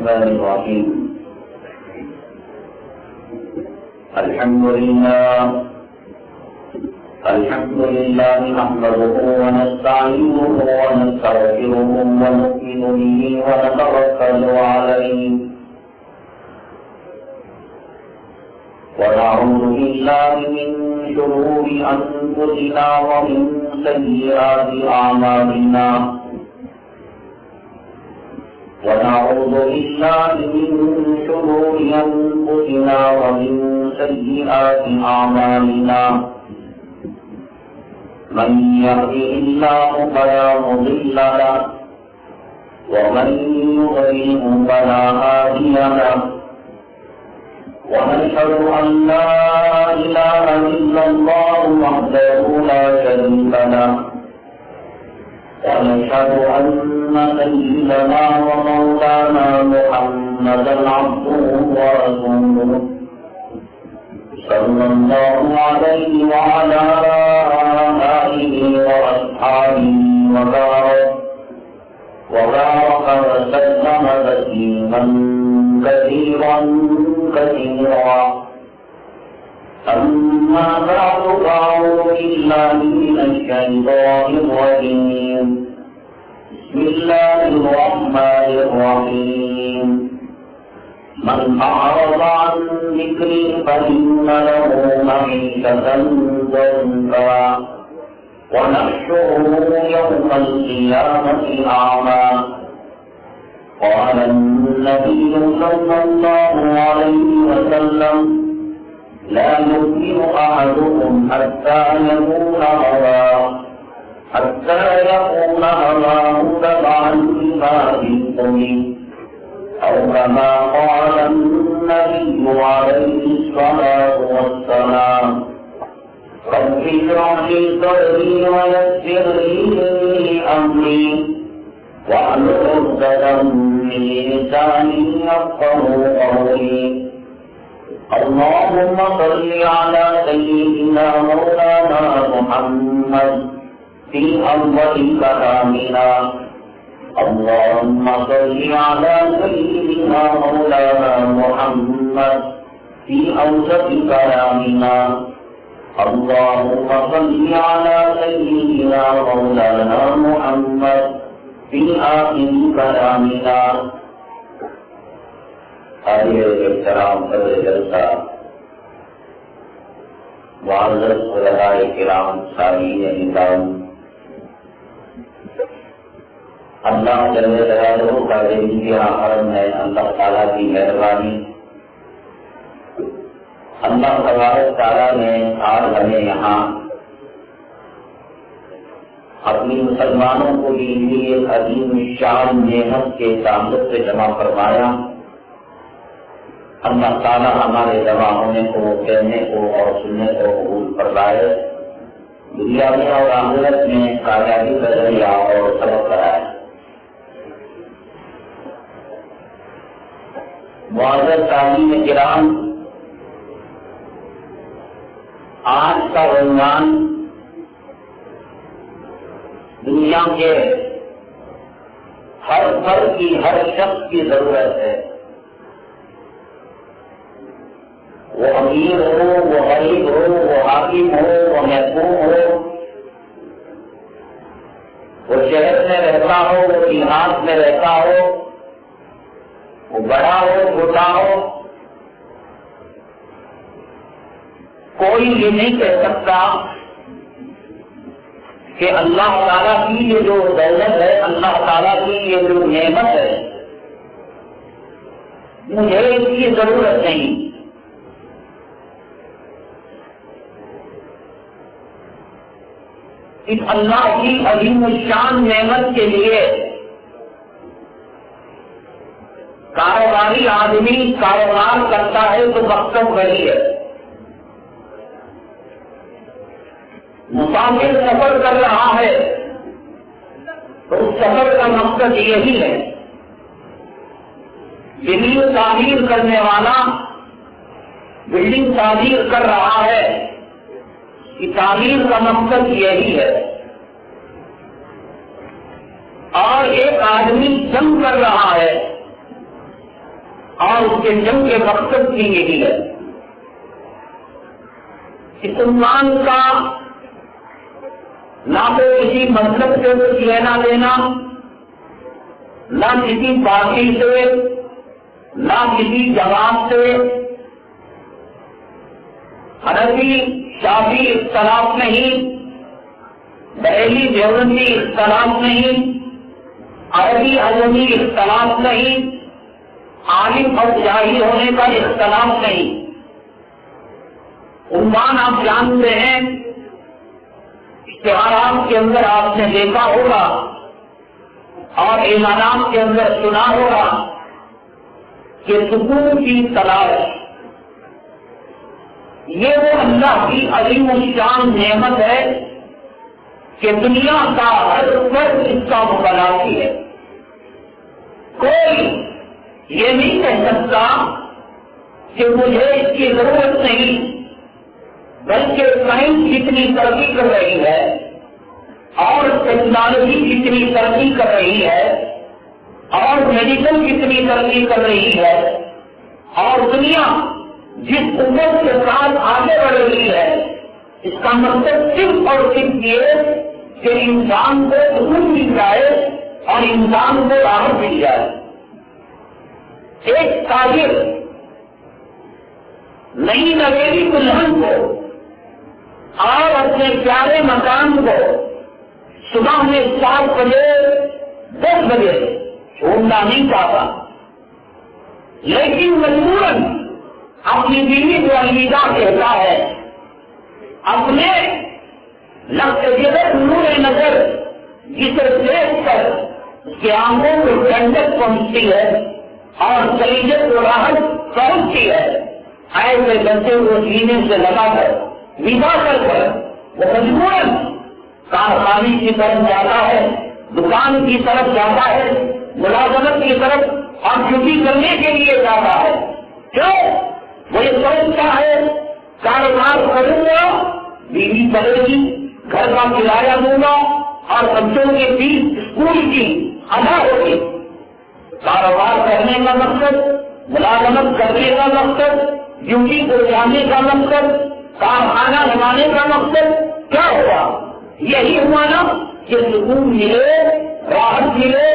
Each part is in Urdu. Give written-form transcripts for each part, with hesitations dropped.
الرحمن الرحيم الحمد لله نحمده ونستعينه ونستغفره ونؤمن به ونتوكل عليه ونعوذ بالله من شرور أنفسنا ومن سيئات أعمالنا ونعوذ بالله من شرور أنفسنا ومن سيئات أعمالنا من يهده الله فلا مضل له ومن يضلل فلا هادي له ونشهد أن لا إله إلا الله وحده لا شريك له ونشهد أن سيدنا ومولانا محمدا عبده ورسوله صلى الله عليه وعلى آله وأصحابه وبارك وسلم تسليما كثيرا كثيرا أما بعد فأعوذ بالله من الشيطان الرجيم بسم الله الرحمن الرحيم من أعرض عن ذكري فإن له معيشة ضنكا ونحشره يوم القيامة أعمى قال النبي صلى الله عليه وسلم لا يؤمن أحدكم حتى يكون هواه تبعا لما جئتم أو كما قال النبي عليه الصلاة والسلام رب اشرح لي صدري ويسر لي أمري واحلل عقدة من لساني يفقهوا قولي اللهم صل على سيدنا مولانا محمد في أول كلامنا اللهم صل على سيدنا مولانا محمد في أوسط كلامنا اللهم صل على سيدنا مولانا محمد في آخر كلامنا احترام صدر جلسہ معزز علماء کرام سامعین اکرام اللہ جل جلالہ کا انتہا حرم ہے اللہ تعالیٰ کی مہربانی اللہ تبارک تعالیٰ نے آج ہمیں یہاں اپنی مسلمانوں کو لیے عظیم شان نعمت کے تعلق سے جمع فرمایا اللہ تعالیٰ ہمارے جمع ہونے کو کہنے کو اور سننے کو قبول فرمائے دنیا میں اور آخرت میں کامیابی کا ذریعہ اور سبق کرائے معزز سامعین کرام آج کا عنوان دنیا کے ہر فرد کی ہر شخص کی ضرورت ہے وہ امیر ہو وہ غریب ہو وہ حاکم ہو وہ محکوم ہو وہ شہر میں رہتا ہو وہ دیہات میں رہتا ہو وہ بڑا ہو چھوٹا ہو کوئی یہ نہیں کہہ سکتا کہ اللہ تعالیٰ کی یہ جو دولت ہے اللہ تعالیٰ کی یہ جو نعمت ہے مجھے اس کی ضرورت نہیں اس اللہ کی عظیم الشان نعمت کے لیے کاروباری آدمی کاروبار کرتا ہے تو مقصد وہی ہے مسافر سفر کر رہا ہے تو اس سفر کا مقصد یہی ہے بلڈنگ تعمیر کرنے والا بلڈنگ تعمیر کر رہا ہے کہ تعمیر کا مقصد یہی ہے اور ایک آدمی جنگ کر رہا ہے اور اس کے جنگ کے مقصد بھی یہی ہے۔ اس عنوان کا نہ تو کسی مطلب سے کچھ لینا دینا، نہ کسی پارٹی سے، نہ کسی جماعت سے، حنفی شافعی اختلاف نہیں، بریلی دیوبندی اختلاف نہیں، عربی عجمی اختلاف نہیں، عالم اور جاہل ہونے کا اختلاف نہیں۔ عنوان آپ جانتے ہیں، اشتہارات کے اندر آپ نے دیکھا ہوگا اور اعلانات کے اندر سنا ہوگا کہ سکون کی تلاش، یہ وہ اللہ کی عظیم الشان نعمت ہے کہ دنیا کا ہر فرد اس کا متلاشی ہے۔ کوئی یہ نہیں کہہ سکتا کہ مجھے اس کی ضرورت نہیں، بلکہ سائنس جتنی ترقی کر رہی ہے اور ٹیکنالوجی جتنی ترقی کر رہی ہے اور میڈیکل جتنی ترقی کر رہی ہے اور دنیا جس امت کے ساتھ آگے بڑھ رہی ہے، اس کا مقصد صرف اور صرف یہ کہ انسان کو سکون مل جائے اور انسان کو راحت مل جائے۔ ایک تاجر نئی نویلی دلہن کو اور اپنے پیارے مکان کو صبح میں 7 بجے 10 بجے چھوڑنا نہیں چاہتا، لیکن مجبوراً اپنی بیوی کو الوداع کہتا ہے۔ اپنے لفظ نور نظر جسے دیکھ کر اس کے آنکھوں کو ٹھنڈک پہنچتی ہے اور کلیجے کو راحت پہنچتی ہے، ایسے بچے کو سینے سے لگا کر ودا کر وہ مجبوراً کارخانے کی طرف جاتا ہے، دکان کی طرف جاتا ہے، ملازمت کی طرف اور ڈیوٹی کرنے کے لیے جاتا ہے۔ کیوں؟ وہ یہ سوچتا ہے کاروبار کروں گا، بیوی چلے گی، گھر کا کرایہ دوں گا اور بچوں کی فیس اسکول کی ادا ہوگی۔ کاروبار کرنے کا مقصد، ملازمت کرنے کا مقصد، ڈیوٹی کو جانے کا مقصد، کارخانہ لگانے کا مقصد کیا ہوا؟ یہی ہوا نا کہ سکون ملے، راحت ملے،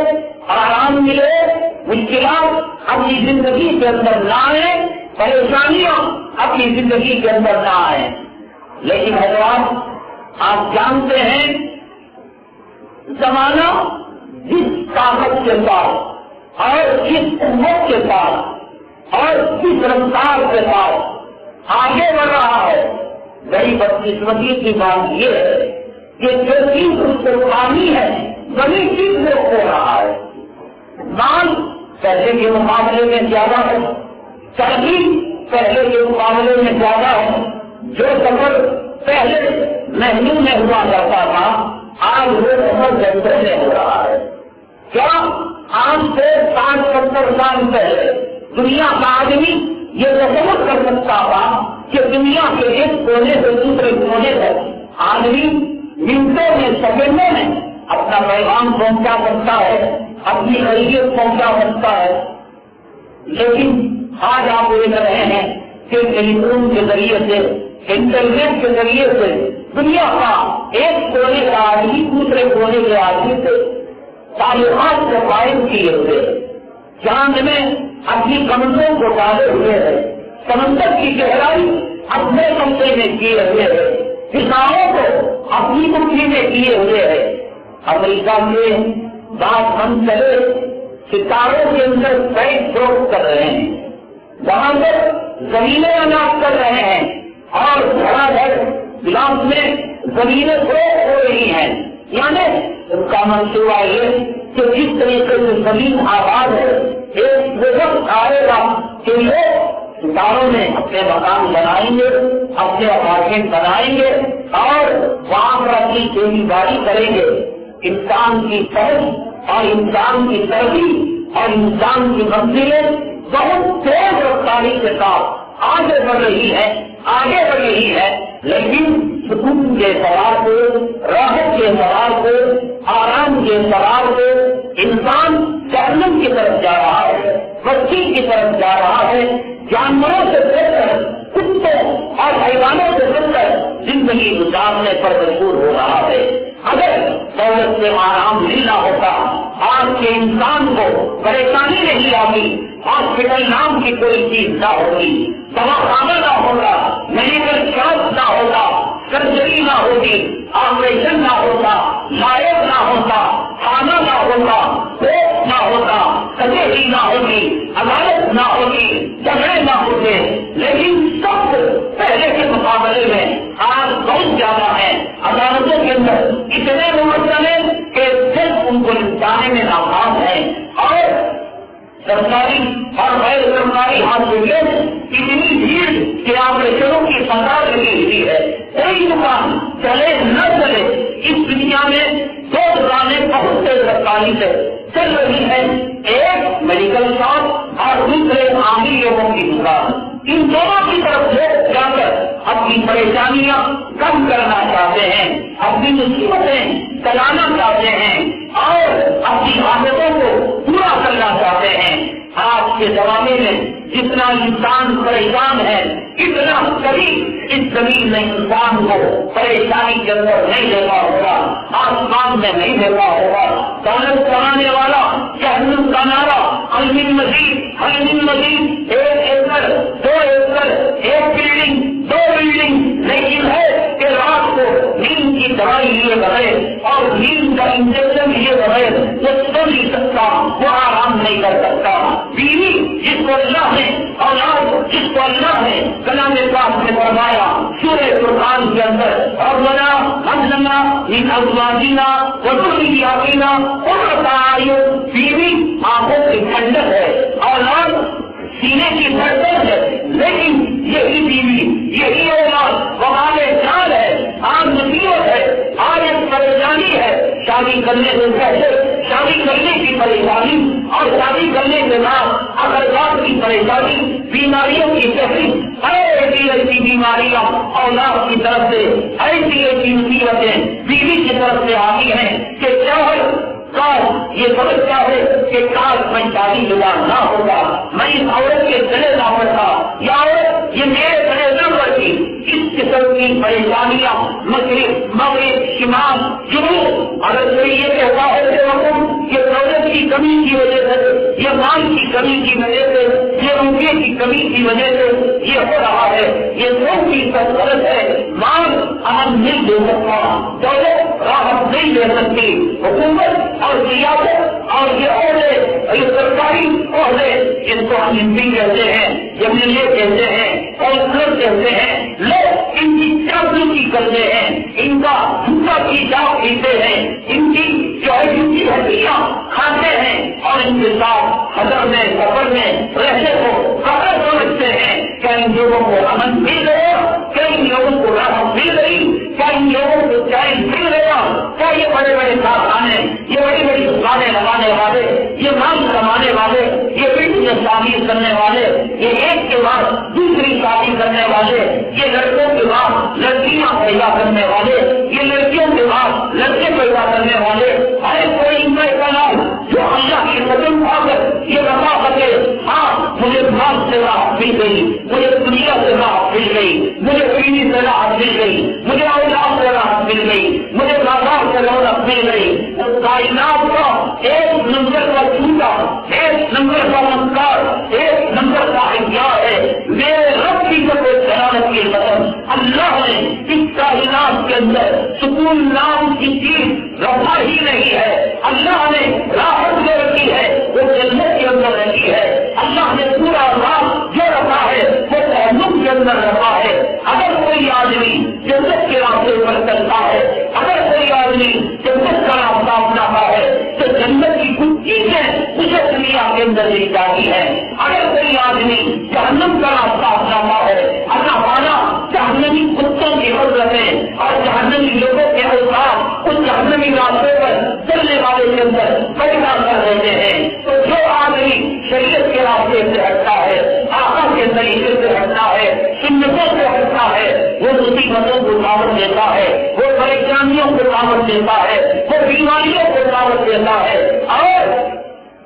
آرام ملے، مشکلات اپنی زندگی کے اندر نہ آئیں، پریشانیاں اپنی زندگی کے اندر نہ آئیں۔ لیکن حضرات آپ جانتے ہیں زمانہ جس طاقت کے ساتھ اور جس امت کے ساتھ اور جس رفتار کے ساتھ آگے بڑھ رہا ہے، بڑی بدقسمتی کی بات یہ ہے کہ جو چیز اس کو پانی ہے وہی چیز وہ کھو رہا ہے۔ مال پہلے کے مقابلے میں زیادہ ہے، ترقی پہلے کے مقابلے میں زیادہ ہے، جو سفر پہلے مہینوں میں ہوا کرتا تھا آج وہ سفر گھنٹوں میں ہو رہا ہے۔ کیا آج سے 60-70 سال پہلے دنیا کا آدمی یہ تصور کر سکتا تھا کہ دنیا کے ایک کونے سے دوسرے کونے تک آدمی منٹوں میں سیکنڈوں میں اپنا پیغام پہنچا سکتا ہے، اپنی خیریت پہنچا سکتا ہے؟ لیکن آج آپ دیکھ رہے ہیں کہ ٹیلی فون کے ذریعے سے، انٹرنیٹ کے ذریعے سے دنیا کا ایک کونے کا آدمی دوسرے کونے کے آدمی سے تعلقات کو قائم کیے ہوئے، چاند میں اپنی کمروں کو ڈالے ہوئے ہے، سمندر کی گہرائی اپنے کمرے میں کیے ہوئے ہے، کسانوں کو اپنی مٹھی میں کیے ہوئے ہے۔ امریکہ میں بات ہم چلے ستاروں کے اندر پیٹ فروخت کر رہے ہیں، وہاں پر زمینیں اناج کر رہے ہیں اور گھڑا گھر گلاس میں زمینیں فروخت ہو رہی ہیں۔ یعنی ان کا منصوبہ یہ کہ جس طریقے سے زمین آباد ہے، ایک وقت آئے گا کہ لوگ ستاروں میں اپنے مکان بنائیں گے، اپنے اپارٹمنٹ بنائیں گے اور وہاں پر اپنی کھیتی باڑی کریں گے۔ انسان کی سمجھ اور انسان کی ترقی اور انسان کی منزلیں بہت تیز رفتاری کے ساتھ آگے بڑھ رہی ہے، لیکن سکون کے سوال کو، راحت کے سوال کو، آرام کے سوال کو انسان جہنم کی طرف جا رہا ہے، بچی کی طرف جا رہا ہے، جانوروں سے بڑھ کر، کتوں اور حیوانوں سے بڑھ کر زندگی گزارنے پر مجبور ہو رہا ہے۔ اگر دولت سے آرام ملنا ہوتا، آج کے انسان کو پریشانی نہیں آتی، ہاسپٹل نام کی کوئی چیز نہ ہوگی، دواخانہ نہ ہوگا، میڈیکل شاپ نہ ہوگا، سرجری نہ ہوگی، آپریشن نہ ہوتا، لائر نہ ہوتا، کھانا نہ ہوتا، کوٹ نہ ہوتا، کچہری نہ ہوگی، عدالت نہ ہوگی، جھگڑے نہ ہوتے۔ لیکن سب پہلے کے مقابلے میں آج بہت زیادہ ہے۔ عدالتوں کے اندر اتنے ممکن ہے کہ صرف ان کو نپٹانے میں ناکام ہے، اور سرکاری اور غیر سرکاری ہاسپٹل اتنی بھیڑ کہ آپریشنوں کی قطار لگی ہوئی ہے۔ کوئی دکان چلے نہ چلے، اس دنیا میں دو دکانیں بہت تیز رفتاری سے چل رہی ہے، ایک میڈیکل شاپ اور دوسرے عامی لوگوں کی دکان۔ ان دونوں کی طرف لوگ جا کر اپنی پریشانیاں کم کرنا چاہتے ہیں، اپنی مصیبتیں چلانا چاہتے ہیں اور اپنی عادتوں کو پورا کرنا چاہتے ہیں۔ آج کے زمانے میں جتنا انسان پریشان ہے، اتنا کبھی اس زمین میں انسان کو پریشانی کے اندر نہیں دیتا ہوگا، آسمان میں نہیں دیتا ہوگا۔ دولت کمانے والا جہنم کا نعرہ، حلم مزید، 1 ایکڑ 2 ایکڑ، 1 بلڈنگ 2 بلڈنگ، لیکن ہے کہ رات کو نیند کی دوائی لیے بغیر اور نیند کا انجیکشن لیے بغیر وہ سو نہیں سکتا، وہ آرام نہیں کر سکتا۔ بیوی جس کو اللہ نے، اولاد جس کو اللہ نے کلام پاک میں فرمایا سورہ فرقان کے اندر، اور بنا ہمنا من ازواجنا وذرياتنا قرۃ اعین، بیوی آنکھوں کی ٹھنڈک ہے، اولاد سینے کی دھڑکن ہے، لیکن یہی بیوی، یہی اولاد وبال جان ہے، آج مصیبت ہے، آج ایک پریشانی ہے۔ شادی کرنے سے پہلے شادی کرنے کی پریشانی اور شادی کرنے کے بعد اخراجات کی پریشانی، بیماریوں کی تحریک، ایسی بیماریاں اولاد کی طرف سے، ایسی مصیبتیں بیوی کی طرف سے آتی ہیں کہ شوہر کاش یہ سمجھتا ہے کہ کاش میں شادی شدہ نہ ہوگا، میں اس عورت کے گلے نہ پڑتا، یا عورت یہ میرے گلے نہ پڑتی۔ اس قسم کی پریشانیاں مغرب شمال جنوب، اگر کوئی یہ کہتا ہے کہ یہ دولت کی کمی کی وجہ سے، یہ مال کی کمی کی وجہ سے، یہ روپے کی کمی کی وجہ سے یہ ہو رہا ہے، یہ سب کی غلط ہے۔ مال امن نہیں دے سکتا، دولت راحت نہیں دے سکتی، حکومت اور سیاست اور یہ عہدے، یہ سرکاری عہدے، ان کو ہم ایم کہتے ہیں، MLA کہتے ہیں، کونسلر کہتے ہیں، لوگ ان کی چاپلوسی کرتے ہیں، ان کا جھوٹا کی چاپ پیتے ہیں، ان کی جو ہے ان کی ہڈیاں کھاتے ہیں اور ان کے ساتھ حضر میں سفر میں رہنے کو خطر سمجھتے ہیں۔ کیا ان لوگوں کو امن مل گیا؟ کیا ان لوگوں کو راحت مل گئی؟ کیا ان لوگوں کو چین مل گیا؟ کیا یہ بڑے بڑے کارخانے، یہ بڑی بڑی دکانیں لگانے والے، یہ مال کمانے والے، یہ بلڈنگیں تعمیر کرنے والے، یہ ایک کے بعد دوسری شادی کرنے والے، یہ لڑکوں کے بعد لڑکیاں پیدا کرنے والے، یہ لڑکیوں کے بعد لڑکے پیدا کرنے والے، ہر کوئی ان کا نام جو اللہ کی قدم کھا کر یہ رفا کرے، ہاں مجھے مال سے راحت مل گئی، مجھے دنیا سے راحت مل گئی، مجھے بیوی سے راحت مل گئی، مجھے اولاد سے راحت مل گئی، مجھے بازار سے رونق مل گئی۔ کائنات کا 1 نمبر کا جھوٹا، 1 نمبر کا منکار، 1 نمبر کا احتیاط ہے میرے رب کی جلالت کی قسم، اللہ نے اس کائنات کے اندر سکون نام کی چیز رکھا ہی نہیں ہے، اللہ نے راحت جو رکھی ہے وہ جنت کے اندر رکھی ہے، اللہ نے پورا راز جو رکھا ہے وہ تعلق کے اندر رکھا ہے۔ اگر کوئی آدمی جنت کے راستے پر چلتا ہے، اگر کوئی آدمی جنت کا راستہ اپناتا ہے تو جنت کی کچھ چیزیں اسے دنیا کے اندر دی جاتی ہے۔ اگر کوئی آدمی جہنم کا راستہ اپناتا ہے، اللہ تعالیٰ جہنمی کتوں کی حرمتیں اور جہنمی لوگوں کے اوقات اس جہنمی راستے پر چلنے والے کے اندر پیدا کر دیتے ہیں۔ تو جو آدمی شریعت کے راستے سے ہٹتا ہے، آقا کے طریقے سے ہٹتا ہے، سنتوں سے ہٹتا ہے، وہ مصیبتوں پریشانیوں کو دعوت دیتا ہے، وہ بیماریوں کو دعوت دیتا ہے، اور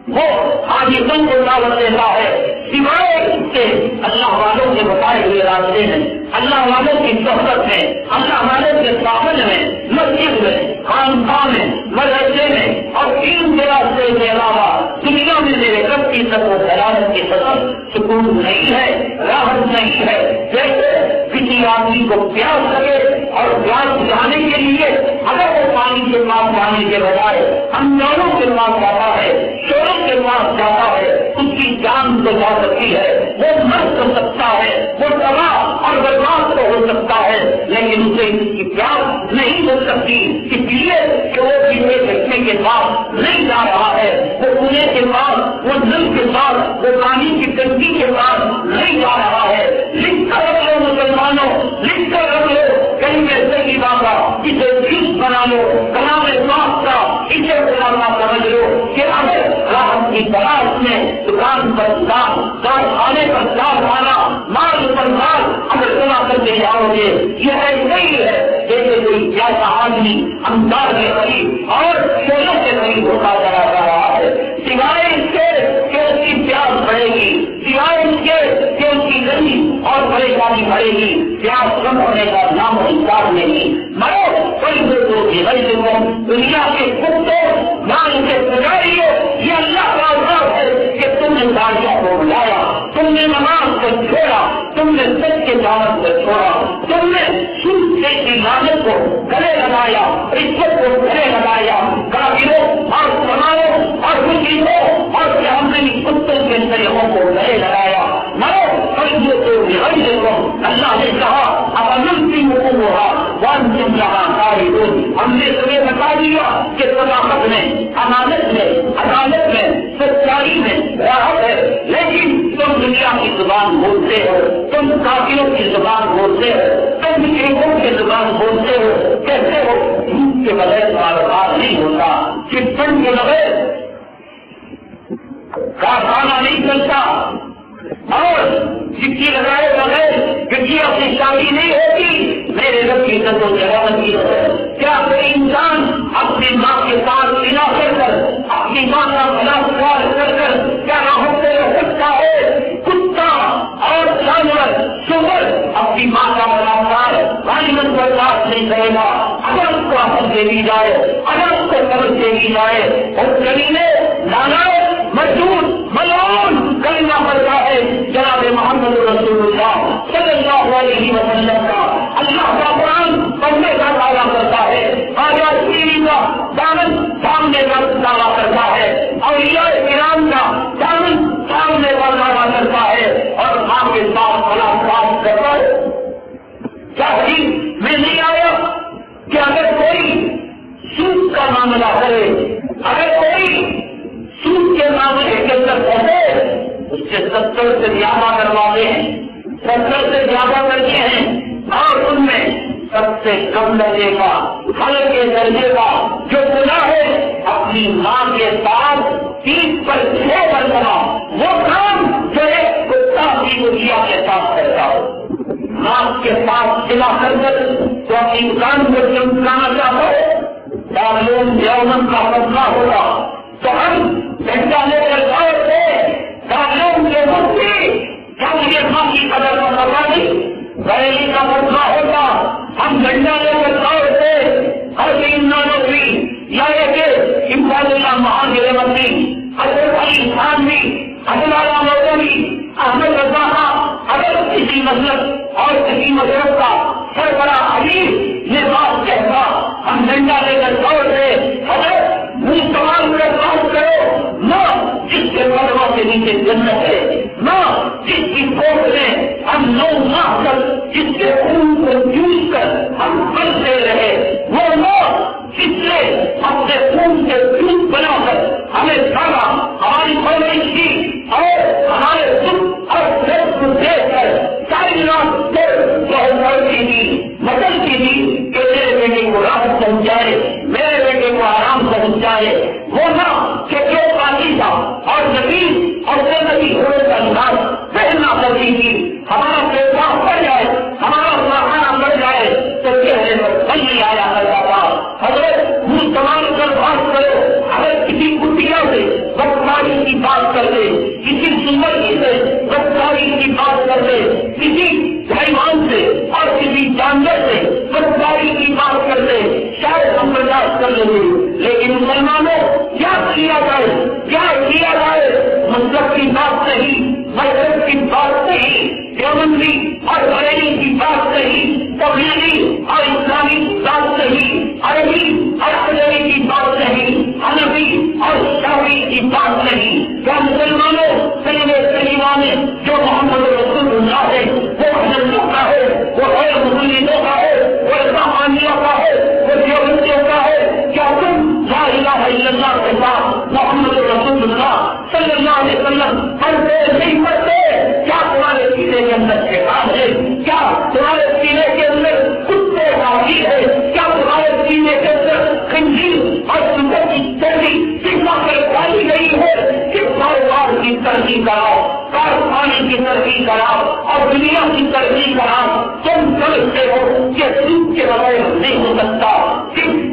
وہ حاجتوں کو دعوت دیتا ہے، سوائے اس کے اللہ والوں کے بتائے ہوئے راستے ہیں، اللہ والوں کی صحبت میں، اللہ والوں کے سامن میں، مسجد میں، خانقاہ میں، مدرسے میں اور دین کے راستے کے علاوہ دنیا میں میرے رب کی طرف و سلامت کی طرف سکون نہیں ہے، راحت نہیں ہے۔ جیسے کسی آدمی کو پیاس لگے اور پیاس بجھانے کے لیے اگر وہ پانی کے پاس جانے کے بجائے ہم دونوں کے پاس جاتا ہے، شوروں کے پاس جاتا ہے، اس کی جان تو جا سکتی ہے، وہ مر تو سکتا ہے، وہ تباہ اور برباد تو ہو سکتا ہے، لیکن اسے اس کی پیاس نہیں ہو سکتی، اس لیے کہ وہ پینے بچنے کے پاس نہیں جا رہا ہے، وہ کنویں کے پاس، وہ نل کے پاس، وہ پانی کی ٹنکی کے پاس نہیں جا رہا ہے۔ لکھ کر رکھ لو مسلمانوں، لکھ کر رکھ لو، کہیں ایسے کی بات اسے جیس بنا لو، کلام پاک کا اسے بنانا سمجھ لو کہ اگر راحت کی تلاش میں دکان پر دکان، کارخانے پر کارخانہ، مال پر مال اگر جمع کرتے جاؤ گے، یہ ایسے ہی ہے جیسے کوئی ایسا آدمی انداز کے قریب اور شولوں کے قریب ہوتا چلا جا رہا ہے، سوائے اس کے کہ اس کی پیاس بڑھے گی، سوائے اس کے کہ اس کی گرمی اور پریشانی بڑھے گی، پیاس کم ہونے کا نام و انکار نہیں۔ مرو کوئی دنیا کے کتوں جان کے پجاریوں، یہ اللہ کا عذاب ہے کہ تم نے گاڑیوں کو بلایا، تم نے نماز کو چھوڑا، تم نے سچ کے دعوت کو چھوڑا، تم نے سود کی لعنت کو گلے لگایا، رشوت کو گلے لگایا، کافروں اور سماؤں اور مجرموں اور جہنمی کتوں کے طریقوں کو گلے لگایا۔ مرو فریدوں کو اللہ نے کہا اب انمتی حکم ہوا ون تم جہاں ساری ہم نے تمہیں بتا دیا کہ صداقت میں، امانت میں، عدالت میں، سچائی میں راحت ہے، لیکن تم دنیا کی زبان بولتے ہو، تم کافروں کی زبان بولتے ہو، تم مشرکوں کی زبان بولتے ہو، کہتے ہو جھوٹ کے بغیر کاروبار نہیں ہوتا، چپن کے بغیر کارخانہ نہیں چلتا، اور چٹھی لگائے بغیر گڈیوں کی شادی نہیں ہوتی۔ میرے رب کی عزت و جلالت کی ہے، کیا کوئی انسان اپنی ماں کے ساتھ بنا کر کر، اپنی ماں کا بلاکار کر کر کیا راہوں سے رہ سکتا ہے؟ کتا اور جانور سور اپنی ماں کا بلاکار غالباً برداشت نہیں کرے گا اگر اس کو حق دے دی جائے، اگر اس کو قرض دے دی جائے، اور کمینے لعنت مجنون ملعون کلمہ پڑھتا ہے جناب محمد رسول اللہ صلی اللہ علیہ وسلم کا، اللہ کا قرآن پڑھنے کا دعویٰ کرتا ہے، آیا شیری کا دامن سامنے کا دعویٰ کرتا ہے، اولیاء کرام کا دامن سامنے کا دعویٰ کرتا ہے، اور آپ کے ساتھ ملاقات کرتا ہے۔ کیا حدیث میں نہیں آیا کہ اگر کوئی سود کا معاملہ کرے، اگر کوئی سود کے معاملے کے اندر پہنچے، اس سے 70 سے زیادہ کرواتے ہیں، 70 سے زیادہ کرتے ہیں، اور ان میں سب سے کم درجے کا، ہلکے درجے کا جو گناہ ہے اپنی ماں کے ساتھ 30 پر 6 مرتبہ وہ کام جو ایک کتا کی گڑیا کے ساتھ کرتا ہو، ماں کے ساتھ سلا کر تو اپنی دکان کو چمکانا چاہتا ہو، تعلیم یومن کا مسئلہ ہوگا تو ہم جھنڈا لے کر غور سے تعلیم کے مفتی کیا مجھے ماں کی قدر کو کروا دی بریلی کا مسئلہ ہوگا، ہم جھنڈا لے کر غور سے ہر دن نوکری یا ایک امداد اللہ مہاجر مندی حضرت علی خان بھی حضرت مودودی احمد رضا اگر کسی مذہب اور کسی مذہب کا سربراہ امیر یہ بات کہتا ہم جھنڈا لے کر غور سے حضرت منہ سوال کر بات کرو، نہ جس کے قدموں کے نیچے جنت ہے، نہ جس کی کوٹ میں ہم 9 ماہ تک جس کے خون کو جوس کر ہم بنتے رہے، وہ نہ جس نے اپنے خون کے جوس بنا کر ہمیں سارا ہماری پرورش کی اور ہمارے سکھ اور درد کو دیکھ کر ساری رات کی دی مدد کی دی کہ میرے بیٹے کو راحت پہنچائے، میرے بیٹے کو آرام پہنچائے، وہ نہ کہ جو پاکیزہ اور نبیل اور زندگی ہونے کا انداز پہننا کرتی تھی، ہمارا پیشاب پڑ جائے، ہمارا سہانا پڑ جائے تو چہرے پر نہیں آیا کرتا تھا، جانور سے بدکاری کی بات کرتے شاید ہم برداشت کر لیں گے، لیکن مسلمانوں کیا کیا جائے، کیا کیا جائے؟ مطلب کی بات نہیں، مذہب کی بات نہیں، دیوبندی اور بریلی کی بات نہیں، تبلیغی اور اسلامی بات نہیں، عربی اور اجمی کی بات نہیں، حنفی اور شافعی کی بات نہیں۔ کیا مسلمانوں کلمہ طیبہ میں جو محمد رسول اللہ ہے وہ حضرتوں کا ہے، وہ غیر مسلموں کا ہے، وہ اسلامیوں کا ہے، وہ دیوبندیوں کا ہے؟ کیا تم لا الہ الا اللہ کے ساتھ محمد رسول اللہ صلی اللہ علیہ وسلم پڑھتے نہیں پڑھتے؟ کیا تمہارے سینے کے اندر شیطان ہے؟ کیا تمہارے سینے کے اندر کتے راضی ہے؟ کیا تمہارے سینے کے اندر خنزیر اور سور کی چربی سکھا کر ڈالی گئی ہے کہ کاروبار کی ترقی کراؤ، کارخانے کی ترقی کراؤ اور دنیا کی ترقی کراؤ؟ تم سمجھتے ہو کہ سود کے بغیر نہیں ہو سکتا،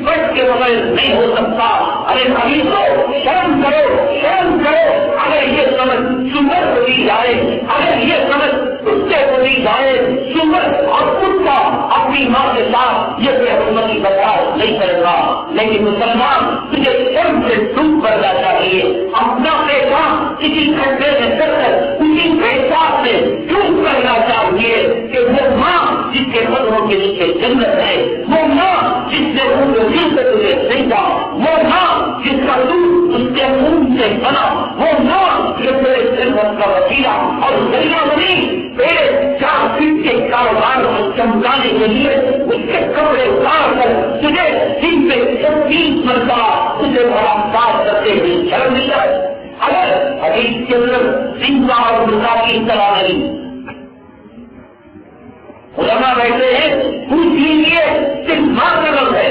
بٹ کے بغیر نہیں ہو سکتا؟ ارے ابھی تو شرم کرو، شرم کرو۔ اگر یہ سمجھ سور کو دی جائے، اگر یہ سمجھ کتے کو دی جائے، سور اور کتا اپنی ماں کے ساتھ یہ بے حرمتی برداشت نہیں کرے گا۔ لیکن مسلمان تجھے شرم سے ڈوب کرنا چاہیے، اپنا پیشہ کسی کھڈے میں کر کر اسی پیشاب سے ڈوب کرنا چاہیے کہ وہ ماں جس کے قدموں کے نیچے جنت ہے، وہ ماں جس نے دل سے تجھے سیکھا، وہ ماں جس کا دودھ اس کے خون سے بنا، وہ ماں جو تیرے جنت کا وسیلہ اور ذریعہ بنی، تیرے 4 فٹ کے کاروبار کو چمکانے کے لیے اس کے کپڑے اتار کر تجھے دن پہ 30 مرتبہ تجھے بڑا کار کرتے ہوئے شرم نہیں آئے؟ اگر حدیث کے اندر زندہ اور مردہ کی اطلاع نہیں، علماء بیٹھے ہیں، پوچھ لیجیے صرف ماں کا لفظ ہے،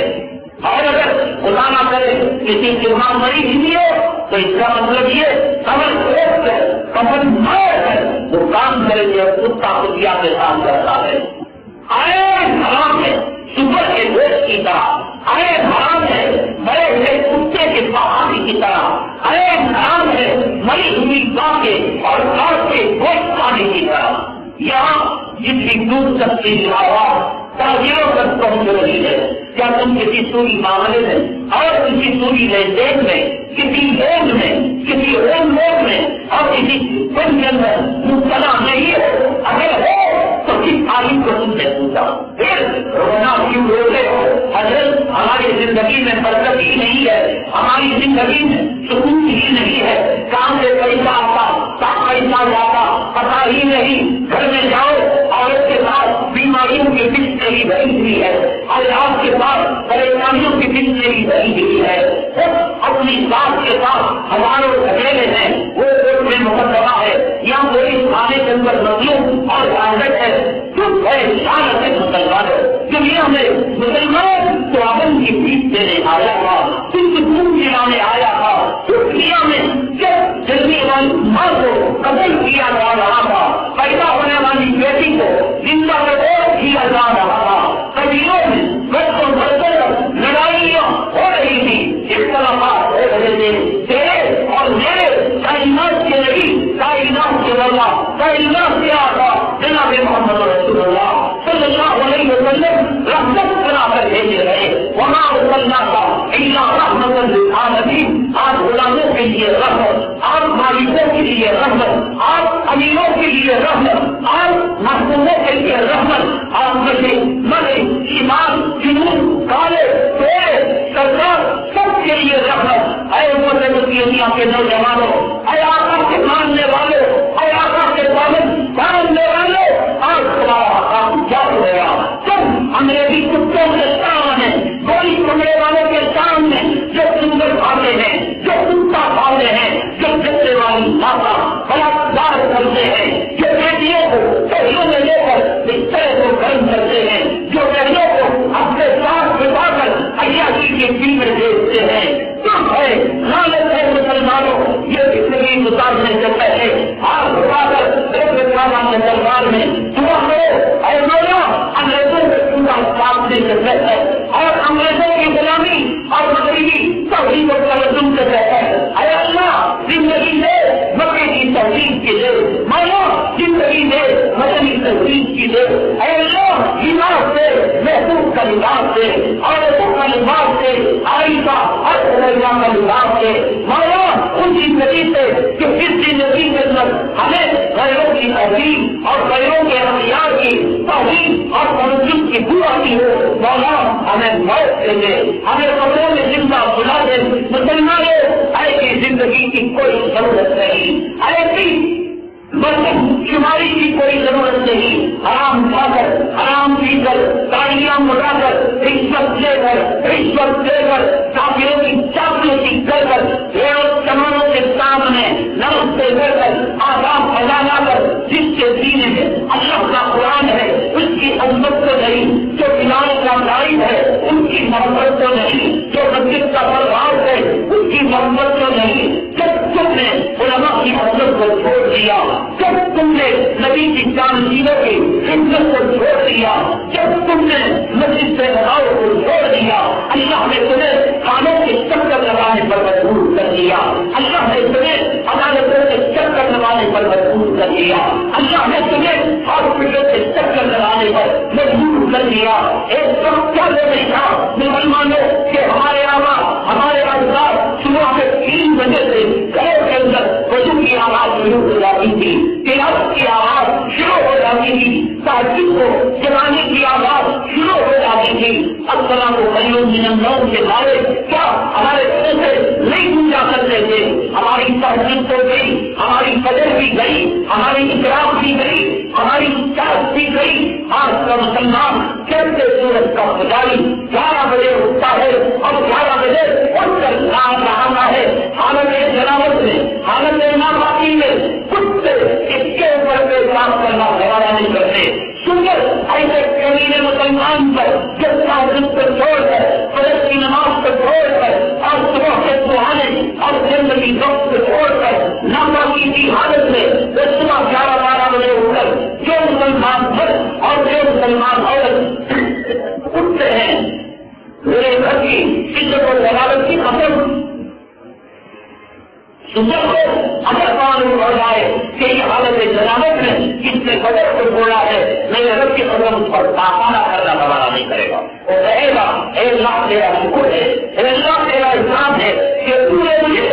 اور اگر خدا نہ کرے کسی کی ماں مری ہوئی ہے تو اس کا مطلب یہ کمر دوست ہے، کمر مار ہے، وہ کام کرے گی اور کتا کتیا کے کام کرتا ہے۔ آئے حرام ہے سور کے گوشت کی طرح، آئے حرام ہے بڑے بڑے کتے کے پہاڑی کی طرح، آئے حرام ہے مری ہوئی گاں کے اور کاٹ کے گوشت کھانے کی طرح۔ یہاں جس کی دور تک کی آواز تاجروں تک پہنچ رہی ہے، کیا تم کسی سوری معاملے میں اور کسی سوری لین دین میں، کسی لون میں، کسی ہوم لون میں اور کسی پنجن میں مبتلا نہیں ہو؟ اگر ہو تو کس تعلیم کو تم سے پوچھا؟ پھر رونا کیوں روتے ہو؟ حضرت ہماری زندگی میں برکت ہی نہیں ہے، ہماری زندگی میں سکون ہی نہیں ہے، کام سے پیسہ آتا پیسہ جاتا پتا ہی نہیں، گھر میں جاؤ عورت کے ساتھ بیماریوں کی بستری بھری ہوئی ہے، علاج کے ساتھ پریشانیوں کی بستری بھری ہوئی ہے، اپنی ذات کے ساتھ ہزاروں اکیلے ہیں، وہ کوٹ میں مقدمہ ہے یا کوئی کھانے کے اندر مظلوم اور حاجت ہے، چپ ہے شانت ہے مسلمان ہے۔ دنیا میں مسلمان تو امن کی پیٹ دینے آیا تھا، صرف خون پلانے آیا تھا، دنیا میں جب جلدی والی ماں کو قتل کیا جا رہا تھا، پیدا ہونے والی بیٹی کو زندہ میں کیا جا رہا تھا، قبیلوں میں بچوں بچوں لڑائیاں ہو رہی تھی، اختلافات ہو رہے تھے، تیرے اور میرے کائنات کے نہیں، کائنات کے اللہ کائنات کے آقا جناب محمد رسول اللہ صلی اللہ علیہ وسلم رحمت بنا کر بھیجے گئے۔ وہاں اللہ کا اللہ رحمت للعالمین، آپ غلاموں کے لیے رحمت، آپ مالکوں کے لیے رحمت، آپ امیروں کے لیے رحمت، آپ محکوموں کے لیے رحمت، آپ میں سے مرے ایمان جنون کالے پیڑے سرکار سب کے لیے رحمت۔ اے امت دنیا کے نوجوانوں، اے آقا کے ماننے والوں، اے آقا کے ماننے والوں، آج تمہارا کام کیا ہوا؟ تم انگریزی کتوں کے سامنے، گولی پکڑے والوں کے سامنے جو سندر کھاتے ہیں، جو کتا کھاتے ہیں، جو جتنے والی ماتا بلاکار کرتے ہیں، جو بیٹیوں کو پہلوں میں لے کر بسترے کو گرم کرتے ہیں، جو بہنوں کو اپنے ساتھ بتا کر عیاشی کی فلمیں دیکھتے ہیں، کیوں ہے لالچ ہے مسلمانوں؟ یہ تحریر کی دے، اے اللہ لباس سے محبوب کا لباس سے، عورتوں کا لباس سے، عائشہ اور علیہ کا لباس سے، مولا ان کی نبی سے کہ کس کی نبی کے اندر ہمیں غیروں کی تحریر اور غیروں کے اختیار کی تحریر اور تنظیم کی دعا کی ہو، مولا ہمیں موت دے دے، ہمیں قبروں میں زندہ بلا دے۔ مسلمانوں ایسی زندگی کی کوئی ضرورت نہیں، ایسی مطلب شماری کی کوئی ضرورت نہیں، حرام کھا کر حرام پی کر تاڑیاں مٹا کر رشوت لے کر کافروں کی چاپلوسی کر کر چمانوں کے سامنے نمستے کر کر آداب پھیلانا کر جس کے دین میں اللہ کا قرآن ہے اس کی عظمت تو نہیں، جو بلال کا نائب ہے ان کی محبت تو نہیں، جو مسجد کا پرواز ہے اس کی محبت تو نہیں۔ جب تم نے علماء کی محبت کو چھوڑ دیا، جب تم نے نبی کی جانشینوں کی خدمت کو چھوڑ دیا، جب تم نے مسجد سے نماز کو چھوڑ دیا، اللہ نے تمہیں کانوں کے چکر لگانے پر مجبور کر دیا، اللہ نے تمہیں عدالتوں کے چکر لگانے پر مجبور کر دیا، اللہ نے تمہیں ہاسپٹل کے چکر لگانے پر مجبور کر دیا۔ ایک وقت کیا نہیں تھا مسلمانوں کہ ہمارے آواز ہمارے اجداد صبح کے 3 بجے سے گھروں کے اندر وضو کی آواز شروع ہو جاتی تھی، تلاوت کی آواز شروع ہو جاتی تھی، تہجد کو جگانے کی آواز شروع ہو جاتی تھی۔ السلام علیکم من النوم کے بارے کیا ہمارے منہ سے نہیں گونجا کرتے تھے؟ ہماری تہجد تو گئی، ہماری فجر بھی گئی، ہماری اقرار بھی گئی، ہماری چاہت بھی گئی۔ آج کا مسلمان کیسے سورج کا پجاری 11 بجے اٹھتا ہے اور 11 بجے اٹھ کر کام رہا ہے، حالت جنابت میں حالت ناپاکی میں کتے اس کے اوپر پہ کام کرنا حوالہ نہیں کرتے۔ سندر ایسے کمینے مسلمان پر جب تہجد کو چھوڑ کر فجر کی نماز کو چھوڑ کر اور صبح کے سہانے اور زندگی وقت کو چھوڑ کر ناپاکی کی حالت میں صبح 11-12 بجے اٹھ کر جو مسلمان مرد اور جو مسلمان عورت اٹھتے ہیں، میرے گھر کی عزت و جلالت کی قسم صبح کو اگر معلوم ہو جائے کہ یہ حالت جنابت میں کس نے قدر کو چھوڑا ہے، میرے رب کی قدم اس پر تاخانہ کرنا گوارا نہیں کرے گا۔ وہ کہے گا اے اللہ تیرا شکر ہے، اے اللہ تیرا احسان ہے کہ تو نے مجھے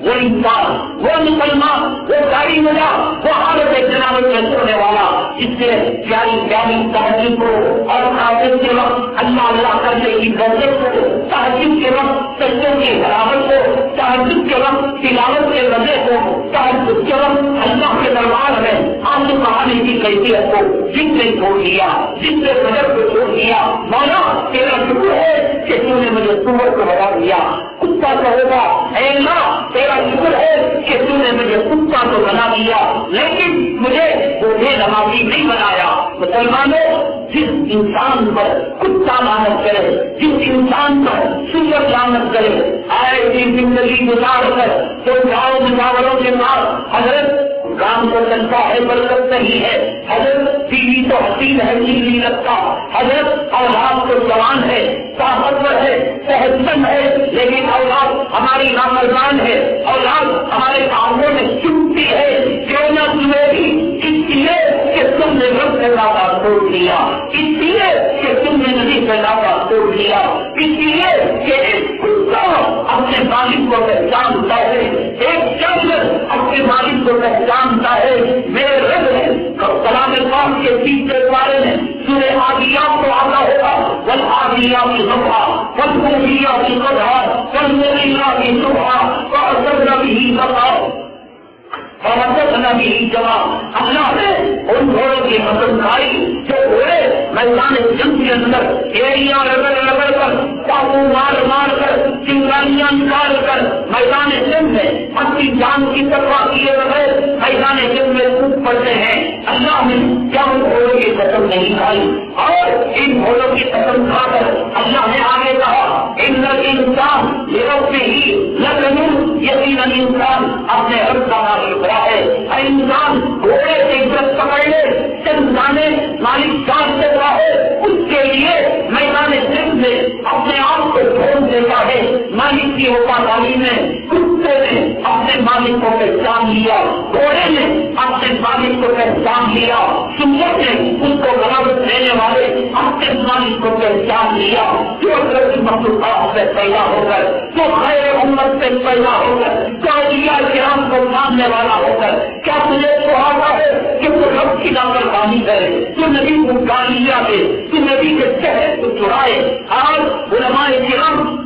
وہ انسان، وہ مسلمان، وہ داڑھی ملا، وہ حالت جنابت میں چھوڑنے والا جس سے پیاری پیاری تہجد کو اور تہجد کے وقت اللہ کرنے کی غفلت کو، تہجد کے وقت سجدوں کی حلاوت کو، تہجد کے وقت تلاوت کے مزے کو، تہجد کے وقت اللہ کے دربار میں آنسو بہانے کی کیفیت کو جن نے چھوڑ دیا، جن نے فجر کو چھوڑ دیا۔ مولا تیرا شکر ہے کہ تو نے مجھے سور کو بتا دیا، کتا کہے گا اے اللہ تیرا شکر ہے کہ تو نے مجھے کتا تو بنا دیا لیکن مجھے بوڑھے نمازی نہیں بنایا۔ مسلمانوں جس انسان پر کتا لعنت کرے، جس انسان پر سور لعنت کرے، ایسی زندگی گزار کر تو جاؤ مجاوروں کے پاس حضرت کام تو چلتا ہے برکت نہیں ہے، حضرت ٹی وی تو حسین ہے نہیں لگتا، حضرت اولاد تو جوان ہے، طاقتور ہے، صحت مند ہے، لیکن اولاد ہماری نامرزان ہے، اولاد ہمارے کاموں میں چمتی ہے، کیوں نہ تمہیں بھی اس لیے کہ تم نے رب سے ناطا توڑ دیا، اس لیے کہ تم نے نبی سے ناطا توڑ دیا، اس لیے کہ ایک کتا اپنے مالک کو پہچانتا ہے، ایک جانور اپنے مالک کو پہچانتا ہے۔ میرے رب نے کلام پاک کے تیسرے بارے میں سورہ عادیات کو آتا ہوگا، والعادیات ضبحا والموريات قدحا والمغيرات صبحا فأثرن به نقعا فوسطن به جمعا۔ اللہ نے ان گھوڑوں کی قسم کھائی جو گھوڑے میدان جنگ کے اندر ایڑیاں رگڑ کر، چاقو مار کر، چنگاریاں نکال کر میدان جنگ میں اپنی جان کی پرواہ کیے بغیر میدان جنگ میں کود پڑتے ہیں۔ اللہ نے کیا ان گھوڑوں کی قسم نہیں کھائی؟ اور ان گھوڑوں کی قسم کھا کر اللہ نے آگے کہا ان انسان لربہ لکنون، یقیناً انسان اپنے رب کا ناشکرا ہے۔ انسان گھوڑے سے عزت پکڑ لے، چند دانے مالک جان دیتا ہے، اس کے لیے میدان جنگ میں اپنے آپ کو ڈھونڈ دیتا ہے۔ مالک کی وفاداری میں کتے نے اپنے مالک کو پہچان لیا، گھوڑے نے اپنے مالک کو پہچان پہچان لیا، سنت نے اس کو بغاوت دینے والے اپنے اسلامی کو پہچان لیا، جو اگر مخلوقات سے پیدا ہو کر، جو خیر امت سے پیدا ہو کر، جو اولیاء کرام کو ماننے والا ہو کر، کیا تجھے تو آتا ہے کہ وہ رب کی نافرمانی کرے، تو نبی کو گالیاں دے، تو نبی کے چہرے کو چڑھائے؟ آج علماء کرام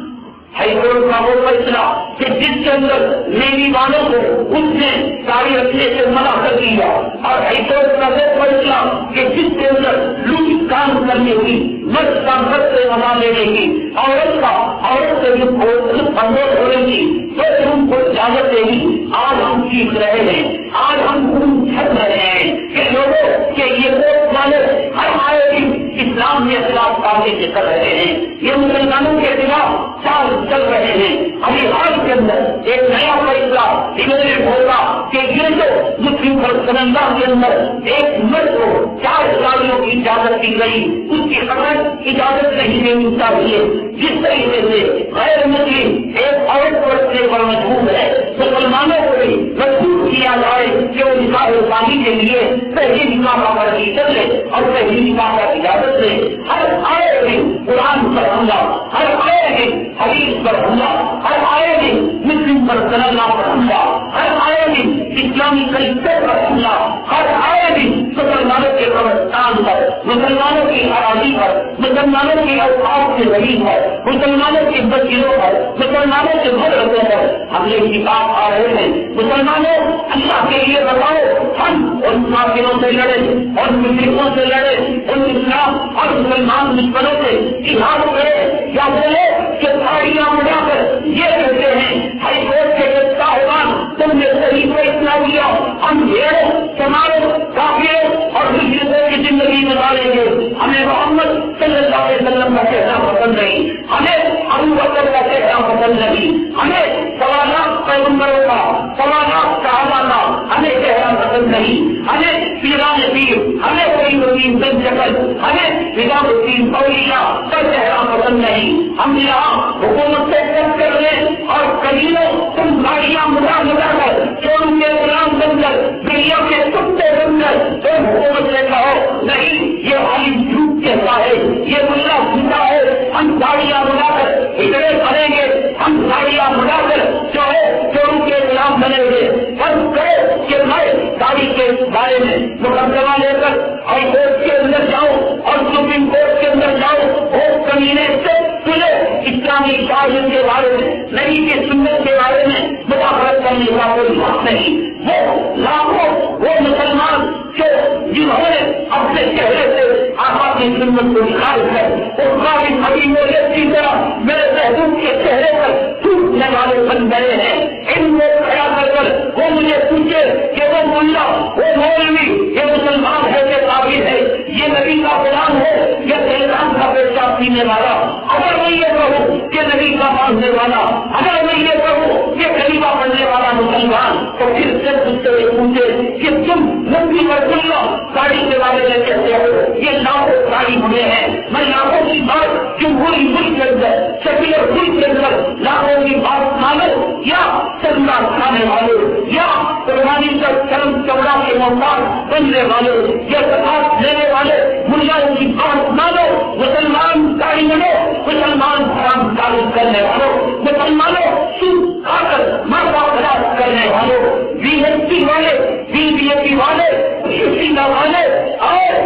ہائی کورٹ کا وہ فیصلہ کہ جس کے اندر نیوی والوں کو اس نے گاڑی رکھنے سے منع کر دیا، اور ہائی کورٹ کا وہ فیصلہ کہ جس کے اندر لوٹ کام کرنے کی، مرد کا مرد سے منع لینے کی، عورت سے جو بندوق ہونے کی تو ان کو اجازت دے گی۔ آج ہم سیکھ رہے ہیں، آج ہم خون چھٹ رہے ہیں کہ لوگوں کے یہ ووٹ والے ہر آئے دن اسلام کے خلاف کاغذ کر رہے ہیں، یہ مسلمانوں کے خلاف چال چل رہے ہیں۔ ابھی حال کے اندر ایک نیا فیصلہ انہیں ہوگا کہ یہ جو مسلم پرسنندہ کے اندر ایک مرد کو 4 گاڑیوں کی اجازت دی گئی، اس کی خبر اجازت نہیں دینی چاہیے۔ جس طریقے سے غیر مسلم ایک عورت کو رکھنے پر مجبور ہے، مسلمانوں کو بھی مجبور کیا جائے کہ وہ نکاح ثانی کے لیے پہلی نکاح کا مرضی کر لے اور پہلی نکاح کا اجازت لے۔ ہر آئے دن قرآن پر حملہ، ہر آئے دن حدیث پر حملہ، ہر آئے دن مسلم پر صلاح پر حملہ، ہر آئے دن اسلامی کلچر پر حملہ، ہر آئے دن مسلمانوں کے قبرستان پر، مسلمانوں کی اراضی پر، مسلمانوں کی اوقات کے زمین پر، مسلمانوں کے مسجدوں پر، مسلمانوں کے مدرسوں پر حملے کی بات آ رہے ہیں۔ مسلمانوں اللہ کے لیے بتاؤ، ہم ان کافروں سے لڑے، ان مشرکوں سے لڑے، ان اسلام اور مسلمان دشمنوں سے جہاد کرے، یا بولے کہ ساڑیاں اڑا کر یہ کہتے ہیں ہائی کورٹ کے صاحبان تم نے صحیح فیصلہ دیا، ہم بھیڑوں سماجوں کافروں اور مشرکوں کی زندگی گزاریں گے، ہمیں محمد صلی اللہ علیہ وسلم کا کہنا پسند نہیں، ہمیں ابو بکر کا کہنا پسند نہیں، ہمیں سوالات پیغمبروں کا، سوالات صحابہ کا ہمیں کہنا پسند نہیں، ہمیں پیران پیر، ہمیں کوئی نظیم بن شکل، ہمیں نظام الدین اولیاء کا کہنا پسند نہیں۔ ہم یہاں حکومت سے کٹ کر لیں اور قبیلوں تم گاڑیاں مڑا کر چوروں کے غلام بن کر، بلیوں کے کتے بن کر تم حکومت سے کہو نہیں، یہ عالم جھوٹ کہتا ہے، یہ ملا جھوٹا ہے، ہم گاڑیاں مڑا کر ادھر بنیں گے، ہم گاڑیاں مڑا کر جو ہے چوروں کے غلام بنیں گے۔ فرض کرو کہ میں گاڑی کے بارے میں مقدمہ لے کر ہائی کورٹ کے اندر جاؤں اور سپریم کورٹ کے اندر جاؤں، وہ کمینے سے تجھے اسلامی تعلیم کے بارے میں، نبی کی سنت کے بارے میں مداخلت کرنے کا کوئی حق نہیں۔ وہ لاکھوں وہ مسلمان جو جنہوں نے اپنے چہرے سے آقا کی سنت کو نکال کر اس کا بھی کبھی میرے کی طرح میرے محبوب کے چہرے پر ٹوٹنے والے بن گئے ہیں، ان کو کھڑا کر وہ مجھے پوچھے کہ وہ ملا، وہ مولوی، یہ مسلمان ہے کہ قابل ہے، یہ نبی کا غلام ہے یا شیطان کا پیشاب پینے والا؟ اگر میں یہ کہوں کہ نبی کا ماننے والا، اگر میں یہ کہوں کہ کلمہ پڑھنے والا مسلمان، تو پھر سے پوچھے کہ تم نبی رسول اللہ گاڑی کے بارے میں کہتے ہو، یہ لاکھوں گاڑی ہوئے ہیں، میں لاکھوں کی بات جمہوری ملک کے اندر، سیکولر ملک کے اندر لاکھوں کی بات مانو یا چندہ کھانے والے یا قربانی کا چرم چمڑا کے محتاج بننے والے یا زکات لینے والے ملاؤں کی بات مانو، مسلمان گاڑی بنو، مسلمان حرام کاری کرنے والوں، مسلمانوں سود کھا کر مارا خلاف کرنے والوں، بی ایس پی والے، بی بی ایس پی والے، شیشہ والے اور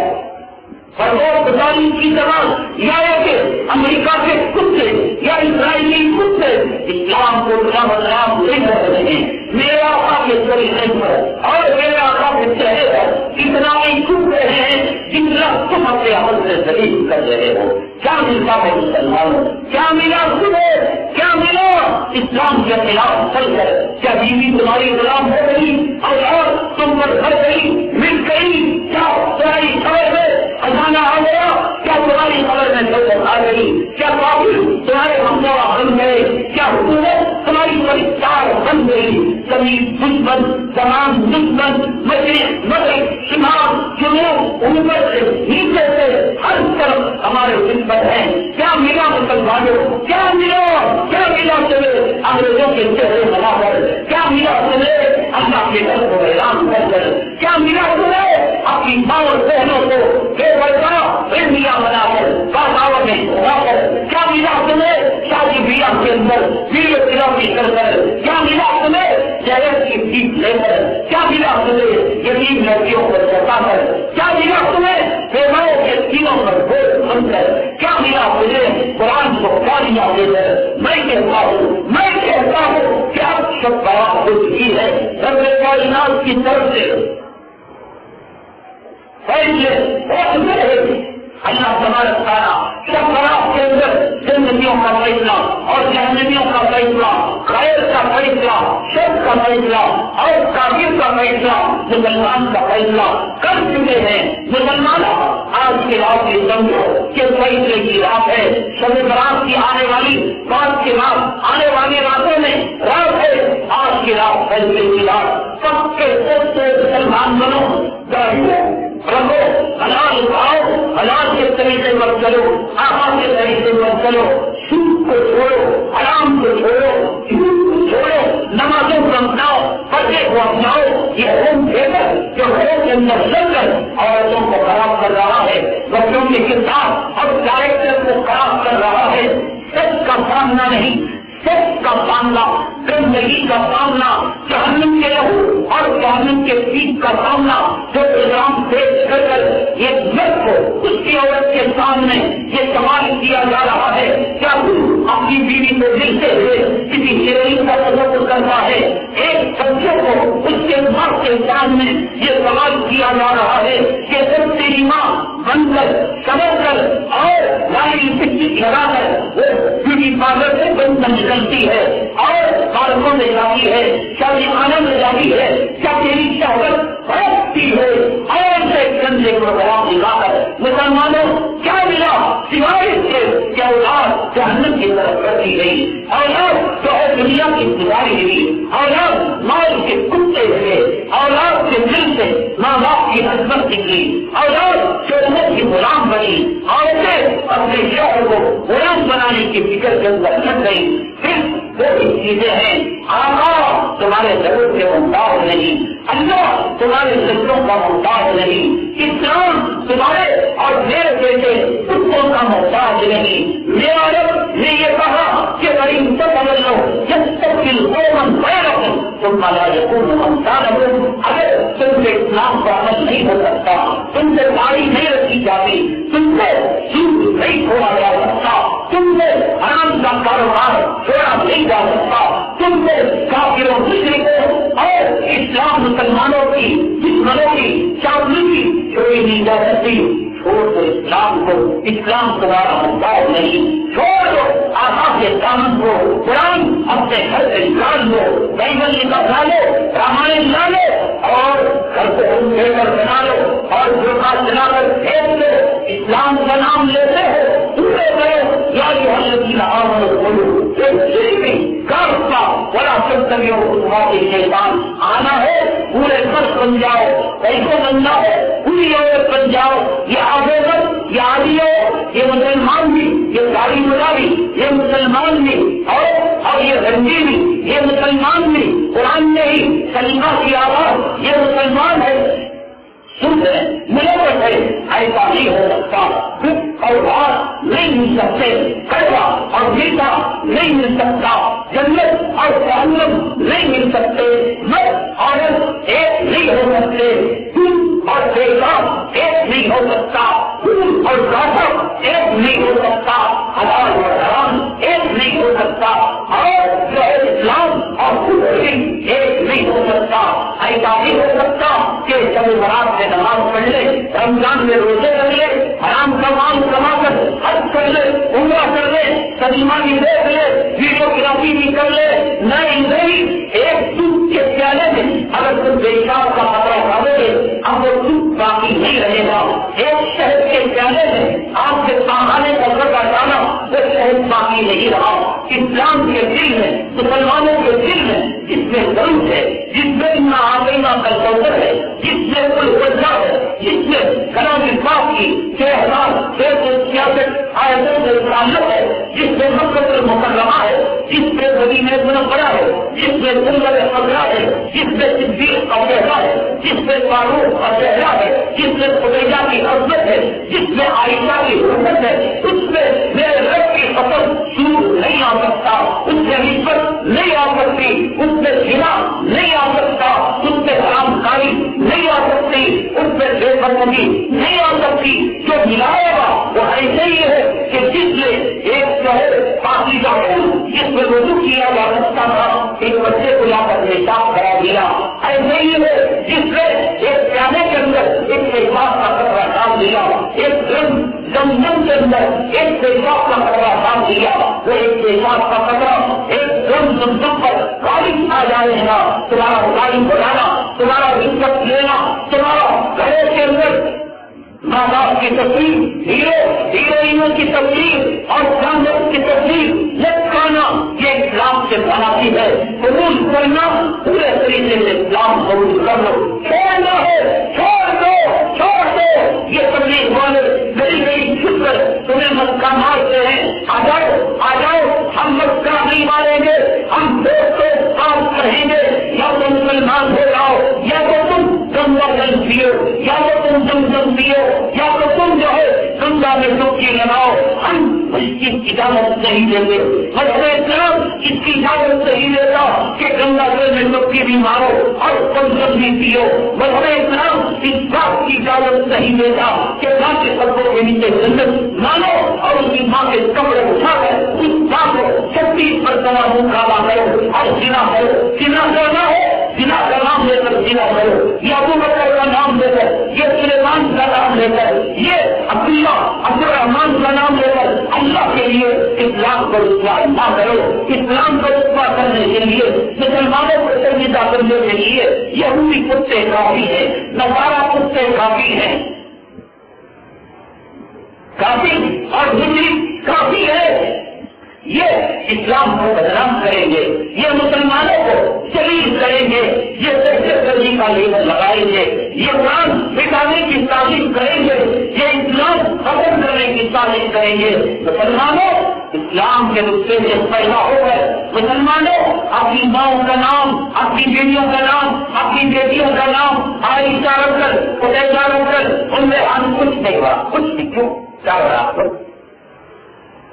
فروغ تعلیم کی طرح یا کہ امریکہ کے کتے یا اسرائیلی کتے اسلام کو بدنام نہیں کر رہے ہیں۔ میرا آقا کے طریقے پر اور میرا آقا کے چہرے پر اتنا ہی چھوٹ رہے ہیں جتنا تم اپنے عمل سے ذلیل کر رہے ہو۔ کیا ملتا ہے مسلمانوں؟ کیا ملا تمہیں؟ کیا ملا اسلام کے خلاف چل کر؟ کیا بیوی تمہاری غلام ہو گئی اور تم پر گھر گئی مل گئی؟ کیا تمہاری خبر میں خزانہ آ گیا؟ کیا تمہاری خبر میں دولت آ گئی؟ کیا قابل تمہارے ہمدوا بن گئے؟ کیا حکومت تمہاری پریشار بن گئی؟ کبھی دشمن تمام دشمن مشرق مغرب شمال جنوب اوپر سے نیچے سے ہر طرف ہمارے دشمن ہیں۔ کیا ملا مسلمانوں؟ کیا ملا؟ کیا ملا تمہیں انگریزوں کے چہرے بنا کر؟ کیا ملا تمہیں اللہ کے گھر کو اعلان کر کر؟ کیا ملا تمہیں اپنی ماں اور بہنوں کو بے وجہ انڈیا بنا کر بازاروں میں گھما کر کیا ملا تمہیں شادی بیاہ کے اندر ویڈیو گرافی کر کر کیا ملا تمہیں جہیز کی فیس لے کر کیا ملا تمہیں یتیم لڑکیوں کو جتا کر کیا ملا تمہیں بیواؤں کے تینوں پر بوجھ بن کر کیا ملا تمہیں قرآن کو گالیاں دے کر میں کہتا ہوں کہ اب سب بڑا کچھ ہی ہے رب کائنات کی طرف سے فیصلے ہوتے رہے اللہ تبارک تعالیٰ سب خراب کے اندر زندگیوں کا فیصلہ اور جہنمیوں کا فیصلہ خیر کا فیصلہ شر کا فیصلہ اور کافر کا فیصلہ مسلمان کا فیصلہ کر چکے ہیں مسلمانوں آج کے رات کی سمجھو کہ فیصلے کی رات ہے شب برات کی آنے والی بات کے بعد آنے والی راتوں میں رات ہے آج کی رات فیصلے کی رات سب کے مسلمان بنو رکھو حلال کھاؤ حلال کے طریقے پر چلو آقا کے طریقے پر چلو سود کو چھوڑو حرام کو چھوڑو جھوٹ کو چھوڑو نمازوں کو اپناؤ پردے کو اپناؤ یہ ہوم تھیٹر جو گھروں کے اندر چل کر عورتوں کو خراب کر رہا ہے بچوں کے کردار اور کیریکٹر کو خراب کر رہا ہے سچ کا سامنا نہیں سچ کا سامنا گندگی کا سامنا جہنم کے لہو اور جہنم کے پیٹ کا سامنا جو پروگرام پیش کر کر یہ مرد کو اس کی عورت کے سامنے یہ سوال کیا جا رہا ہے کیا تم اپنی بیوی کو ملتے ہوئے کسی ہیروئن کا تصور کرتا ہے ایک بچے کو اس کے ماں کے سامنے یہ سوال کیا جا رہا ہے کہ جب تیری ماں بن کر سمجھ کر اور لائن پچی لگا کر وہ بیوی پارلر سے بند نکلتی ہے اور پارکوں میں جاتی ہے شادی خانے میں جاتی ہے کیا تیری شہرت بڑھتی ہے اور سے گندے پروگرام دکھا کر مسلمانوں کیا ملا سوائے اس کے کیا اولاد جہنم کی طرف کرتی گئی اولاد جو ہے دنیا کی گزاری ہوئی اولاد مال کے کتے ہوئے اولاد کے دل سے ماں باپ کی حسمت نکلی اولاد جو کی غلام بنی عورتیں اپنے شوہر کو غلام بنانے کی فکر کے اندر لگ گئی پھر وہ چیزیں ہیں آقا تمہارے ضرورت کے محتاج نہیں اللہ تمہارے ضرورتوں کا محتاج نہیں اسلام تمہارے اور میرے بیٹے کتوں کا محتاج نہیں میرا رب نے یہ کہا کہ بڑی سمجھ لو جب تک قومن غیرکم ثم لا يكون امثالکم اگر تم سے اسلام کا عمل نہیں ہو سکتا تم سے داڑھی نہیں رکھی جاتی تم سے سود نہیں چھوڑا جا سکتا تم سے حرام کا کاروبار چھوڑا نہیں جا سکتا تم سے کافروں مشرکوں اور اسلام مسلمانوں کی دشمنوں کی چاودی چھوڑی نہیں جا سکتی چھوڑ دو اسلام کو اسلام تمہارا محتاج نہیں چھوڑ دو آقا کے دامن کو قرآن اپنے گھر سے نکال لو بائبل نکال لو رامائن لا لو اور گھر کو تھیٹر بنا لو اور جوکا چلا کر پھینک لو اسلام کا نام لیتے ہو پورے کرو یا جو الذین آمنوا بولو کا بڑا سنتریوں کو تمہارے شیطان آنا ہے پورے سب بن جاؤ ایسے بن جاؤ پوری عورت بن جاؤ یہ آگے تک یہ آدھی ہو یہ مسلمان بھی یہ داڑھی ملا بھی یہ مسلمان بھی اور یہ رنجی بھی یہ مسلمان بھی قرآن میں ہی کلمہ کی آواز یہ مسلمان ہے سنتے ملوث ہے ایسا نہیں ہو سکتا دکھ اور بات نہیں مل سکتے کڑوا اور میٹھا نہیں مل سکتا جنت اور جہنم نہیں مل سکتے مرد عورت ایک نہیں ہو سکتے دودھ اور بیکار ایک نہیں ہو سکتا دودھ اور کافر ایک نہیں ہو سکتا حلال اور حرام ایک نہیں ہو سکتا اور جو ہے اسلام اور ایک نہیں ہو سکتا ایسا نہیں ہو سکتا کہ جب برات میں نماز پڑھ لے رمضان میں روزے رکھ لے حرام کا مال کما کر حج کر لے عمرہ کر لے سنیما بھی دیکھ لے ویڈیو گرافی بھی کر لے نہیں ایک دودھ کے پیالے میں اگر تم بیکار کا خطرہ کھاوے گے اب وہ دودھ باقی نہیں رہے گا ایک شہد کے پیالے میں آپ کے پہانے کا گھر ڈالا وہ شہد باقی نہیں رہا اسلام کے دل میں مسلمانوں کے دل میں جس میں ضرور ہے جس میں نہ آگے نہ کل کوثر ہے جس میں کوئی وجہ ہے جس میں کلام پاک کی 6,666 آیتوں سے تعلق ہے جس میں مکہ المکرمہ ہے جس میں مدینہ منورہ ہے، جس میں سنت خضرا ہے، جس میں صدیق کا چہرہ ہے، جس میں فاروق کا چہرہ ہے، جس میں خدیجہ کی عظمت ہے، جس میں عائشہ کی حرمت ہے، اس میں میرے رب کی قسم سود نہیں آ سکتا، اس میں رشوت نہیں آ سکتی، اس میں زنا نہیں آ سکتا، اس میں حرام کاری نہیں آ سکتی، اس میں بے پردگی نہیں آ سکتی۔ جو ملائے گا وہ ایسے ہی ہے کہ جس نے ایک جو ہے پاکیزہ خون جس میں وضو کیا جا سکتا تھا، ایک بچے کو لا کر پیشاب کرا دیا، ایسے ہی ہے جس نے ایک پیانے کے اندر ایک پیشاب کا قطرہ ڈال دیا، ایک زمزم کے اندر ایک پیشاب کا قطرہ ڈال دیا، وہ ایک پیشاب کا قطرہ ایک زمزم پر غالب آ جائے گا، تمہارا غالب بنانا، تمہارا رزق لینا، تمہارا گھر کے اندر ماں باپ کی تصویر، ہیروئنوں کی تصویر اور جانور کی تصویر لٹکانا، یہ اسلام سے بناتی ہے۔ قبول کرنا پورے طریقے سے اسلام قبول کر لو، چھوڑنا ہے چھوڑ دو، یہ تبلیغ والے گلی گلی چھپ کر تمہیں مکہ مارتے ہیں، آ جاؤ ہم مکہ نہیں ماریں گے، ہم دوستوں ساتھ رہیں گے، یا تو مسلمان ہو جاؤ، یا تو تم گنگا جل پیو، یا تو تم زمزم پیو، یا تو تم جو ہے گنگا میں ڈبکی لگاؤ، ہم اس کی اجازت نہیں دیں گے۔ مذہب اسلام اس کی اجازت نہیں دیتا کہ گنگا جل میں ڈبکی بھی مارو اور زمزم بھی پیو۔ مذہب اسلام اس بات کی اجازت نہیں دیتا کہ ماں کے قدموں کے نیچے جنت مانو اور اس کی ماں کے کپڑے اٹھا کر اس ماں کو 36 مرتبہ مقابلہ کرو اور زنا کرنا ہے، زنا کا نام لے کر زنا کرو، یا ابو بکر کا نام لے کر، یہ سلیمان کا نام لے کر، یہ عبد الرحمان کا نام لے کر اللہ کے لیے اسلام کو رسوا نہ کرو۔ اسلام کو رسوا کرنے کے لیے، مسلمانوں کو شرمندہ کرنے کے لیے یہودی کتے کافی ہیں، نصارا کتے کافی ہیں، کافی اور ہندی کافی ہے۔ یہ اسلام کو بدنام کریں گے، یہ مسلمانوں کو شریک کریں گے، یہ دہشت گردی کا لیبل لگائیں گے، یہ قرآن مٹانے کی تعلیم کریں گے، یہ اسلام ختم کرنے کی تعلیم کریں گے۔ مسلمانوں اسلام کے نقطے سے پیدا ہو گئے، مسلمانوں اپنی ماؤں کا نام، اپنی بیویوں کا نام، اپنی بیٹیوں کا نام عائشہ رکھ کر، خدیجہ رکھ کر، ان میں ہم کچھ نہیں ہوا، کچھ نہیں، کیوں کیا ہو رہا؟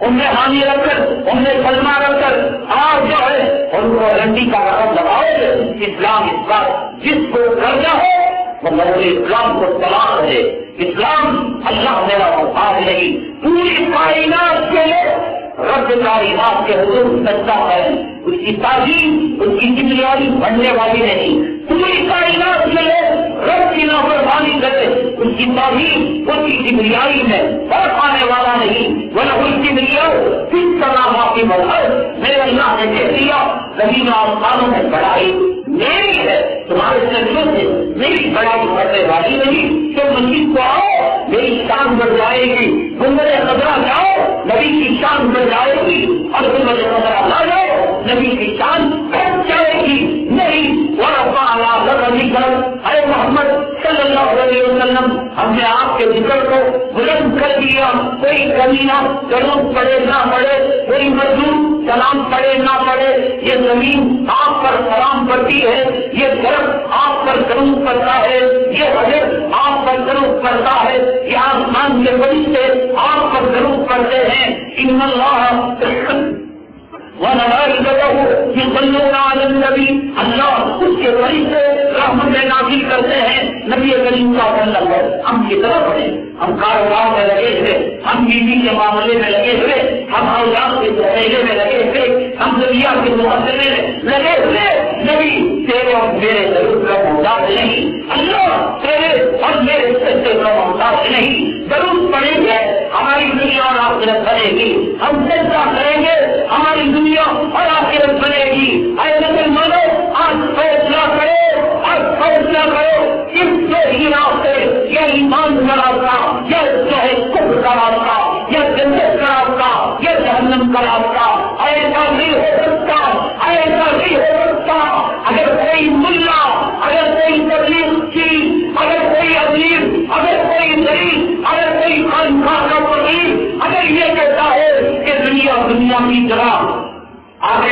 ان میں حامی رکھ کر، ان میں سلمہ رکھ کر، آپ جو ہے ان کو رنڈی کا رقم لگاؤ گے۔ اسلام اس کا جس کو کرنا ہے وہ اسلام کو تلاش ہے۔ اسلام اللہ میرا محتاج نہیں، پوری کائنات کے لیے رب کائنات کے حضور سچا ہے، اس کی تعلیم اس کی ذمہ بڑھنے والی نہیں، پوری کائنات کے لیے رب کی نافرمانی کرے، اس کی تعلیم اس کی ذمہ میں فرق آنے والا نہیں۔ ولہ الکبریاء فی السماوات والارض، میرے اللہ نے کہہ دیا زمین و آسمانوں میں بڑائی میری ہے، تمہارے سجدوں سے میری بڑائی کرنے والی نہیں۔ تو مسجد کو آؤ، میری شان بڑھ جائے گی، گنبد خضرا جاؤ، نبی کی شان بڑھ جائے گی، اور گنبد خضرا نہ جاؤ، نبی کی شان بڑھ جائے گی نہیں۔ ورفعنا لک ذکرک، اے محمد صلی اللہ علیہ وسلم، ہم نے آپ کے ذکر کو بلند کر دیا، کوئی کمی نہ درود پڑے نہ پڑے، کوئی مظلوم سلام پڑے نہ پڑے، یہ زمین آپ پر سلام پڑتی ہے، یہ درخت آپ پر درود پڑتا ہے، یہ حضر آپ پر درود پڑتا ہے، یہ آسمان کے فرشتے آپ پر درود پڑتے ہیں۔ ان اللہ وَمَلَائِكَتُهُ يُصَلُّونَ عَلَى النَّبِيِّ، اللہ اس کے فرشتے رحمت نازل کرتے ہیں نبی کریم صلی اللہ علیہ وسلم۔ ہم کی طرف ہیں، ہم کاروبار میں لگے ہوئے، ہم بیوی کے معاملے میں لگے ہوئے، ہم اولاد کے سہیلے میں لگے ہوئے، ہم دنیا کے محاصرے میں لگے ہوئے، نبی تیرے اور میرے ضرور کا محتاج نہیں، اللہ تیرے اور میرے سچے کا محتاج نہیں۔ ضرور پڑیں گے ہماری دنیا اور آخرت بنے گی، ہم سجدہ کریں گے ہماری دنیا اور آخرت بنے گی۔ اے مسلمانوں آج فیصلہ کرو، آج فیصلہ کرو، کس سے ہی راستے، یا ایمان کا راستہ، یا جو ہے کفر کا راستہ، یا جنت کا راستہ، یا جہنم کا راستہ۔ ایسا نہیں ہو سکتا، ایسا نہیں ہو سکتا۔ اگر کوئی ملا، اگر کوئی تبلیغ کی، اگر کوئی امیر، اگر کوئی غریب، اگر کوئی خانقاہ کا فقیر اگر یہ کہتا ہے کہ دنیا کی طرح آخر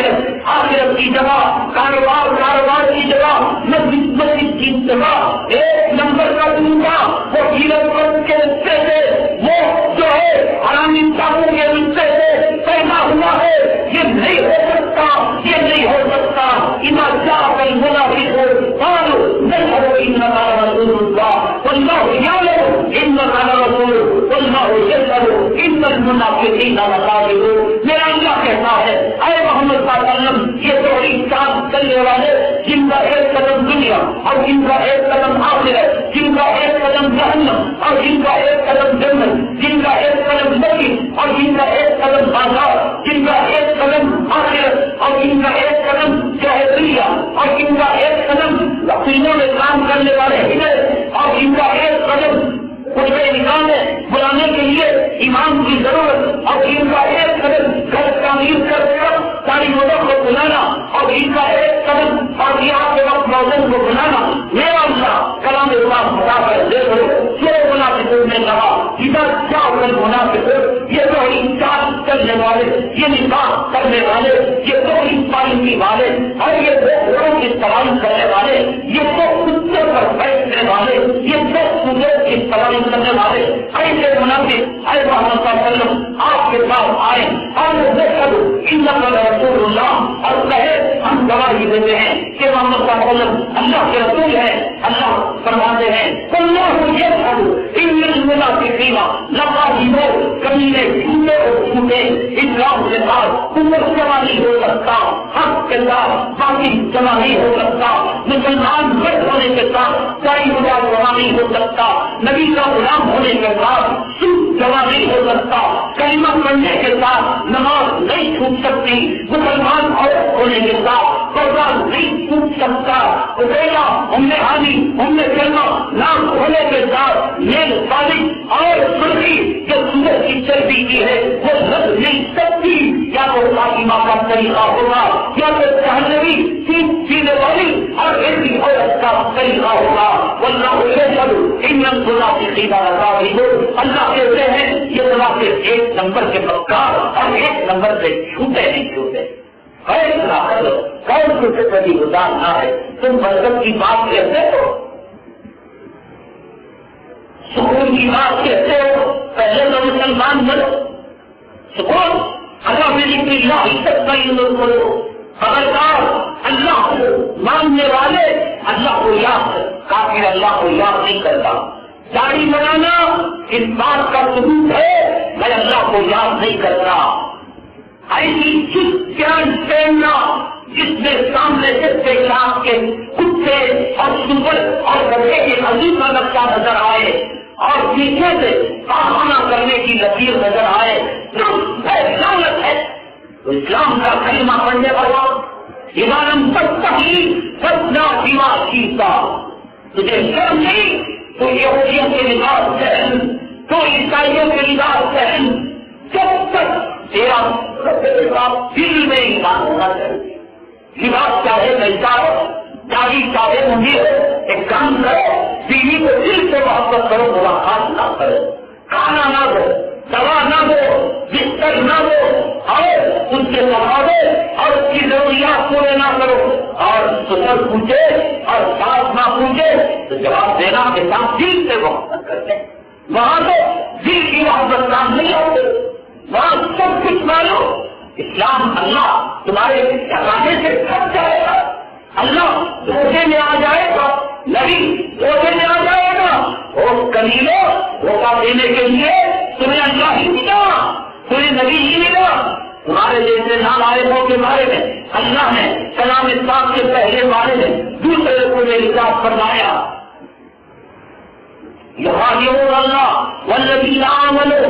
جگہ، کاروبار کی جگہ، مسجد کی جگہ 1 نمبر کا ڈونگا وہ ہیرت کے رشتے سے، وہ جو ہے حرامی چاقو کے رشتے سے پیدا ہوا ہے، یہ نہیں ہو سکتا، یہ نہیں ہو سکتا. اذا جاء المنافقون قالوا نشهد انك لرسول الله والله يعلم انك لرسول والله يشهد ان المنافقين لكاذبون. میرا اللہ کہتا ہے اے محمد صلی اللہ علیہ وسلم، یہ توحید ساتھ چلنے والے جن کا ایک قدم دنیا اور جن کا ایک قدم آخرت، جن کا ایک قدم جہنم اور جن کا ایک قدم جنت، جن کا ایک قدم نبی اور جن کا ایک قدم بازار، جن کا ایک قدم آخرت اور جن کا ایک قدم جاہلیہ اور جن کا ایک قدم وکیلوں میں کام کرنے والے ہدایت اور جن کا ایک قدم کچھ نظام بلانے کے لیے امام کی ضرورت اور جن کا ایک قدم گھر تعمیر کر ساری مدد کو بلانا اور جن کا ایک قدم اور کے وقت موزن کو بلانا. میرا اللہ کلام اللہ بتا کر دیکھ لو یہ منافقوں نے کہا ادھر کیا منافق یہ تو انسان کرنے والے، یہ نکاح کرنے والے، یہ تو پالنے والے اور یہ گھوڑوں کی سواری کرنے والے، یہ تو کتے پر بیٹھنے والے، یہ تو سورج کی سواری کرنے والے ایسے منافق اے محمد صلی اللہ علیہ وسلم آپ کے پاس آئے اور رسول اللہ اور کہے ہم گواہی دیتے ہیں کہ محمد صلی اللہ علیہ وسلم اللہ کے رسول ہے. اللہ فرماتے ہیں کمینے جھوٹے اور جھوٹے اسلام کے ساتھ عمر جمع نہیں ہو سکتا، حق کے ساتھ باقی جمع نہیں ہو سکتا، مسلمان مرد ہونے کے ساتھ کوئی مجاز جمع نہیں ہو سکتا، نبی کا غلام ہونے کے ساتھ سود جمع نہیں ہو سکتا، کلمہ پڑھنے کے ساتھ نماز نہیں چھوٹ سکتی، مسلمان عورت ہونے کے ساتھ قربان نہیں چھوٹ سکتا. کلمہ نام ہونے کے ساتھ نیل صالح اور سرخی جو سورج کی چربی کی ہے وہ لگ نہیں سکتی. یا تو فاطمہ کا طریقہ ہوگا یا تو جہنمی سینے والی اور ایسی عورت کا طریقہ ہوگا. واللہ یشہد ان المنافقین لکاذبون. اللہ کہتے ہیں یہ منافق 1 نمبر کے مکار اور 1 نمبر سے چھوٹے نہیں چھوٹے. کون سے کبھی گزار نہ ہے. تم مذہب کی بات کہتے ہو، سکون کی بات کہتے ہو، پہلے تو مسلمان بنو. سکون اللہ میں نکلی اللہ عزت کا عزت کرو. خبردار اللہ کو ماننے والے اللہ کو یاد، کافر اللہ کو یاد نہیں کرتا. داڑھی بنانا اس بات کا ثبوت ہے میں اللہ کو یاد نہیں کرتا. ایسی چپ چان پہننا جس میں سامنے سے پیشاب کے کتے اور سور اور گدھے کے عظیم کا نقشہ نظر آئے اور پیچھے سے پاخانہ کرنے کی لکیر نظر آئے تو لعنت ہے. تو اسلام کا کلمہ پڑھنے والا ایمان تستحی سبنا سوا چیزا، تجھے شرم نہیں تو یہودیوں کے لباس پہن، تو عیسائیوں کے لباس پہن، جب تک تیرا دل میں ایمان ہونا چاہیے. لباس چاہے ویسا ہو، داڑھی چاہے مجھے ہو، ایک کام کرو بیوی کو دل سے محبت کرو، ملاقات نہ کرو، کھانا نہ دو، دوا نہ دو، بستر نہ دو اور اس کے سہارے اور اس کی ضروریات پورے نہ کرو اور سسر پوچھے اور ساتھ نہ پوچھے تو جواب دینا کے ساتھ دل سے محبت کرتے. وہاں تو دل کی محبت کام نہیں ہوتے، وہاں سب کچھ مانو. اسلام اللہ تمہارے کھانے سے تھک جائے گا، اللہ دھوکے میں آ جائے گا، نبی دھوکے میں آ جائے گا. اور کلیلوں دھوکہ دینے کے لیے تمہیں اللہ ہی ملا، تمہیں نبی ہی ملا. تمہارے جیسے نالائقوں کے بارے میں اللہ نے کلام پاک کے پہلے بارے میں دوسرے کو اعزاز فرمایا. یخادعون اللہ والذین آمنوا،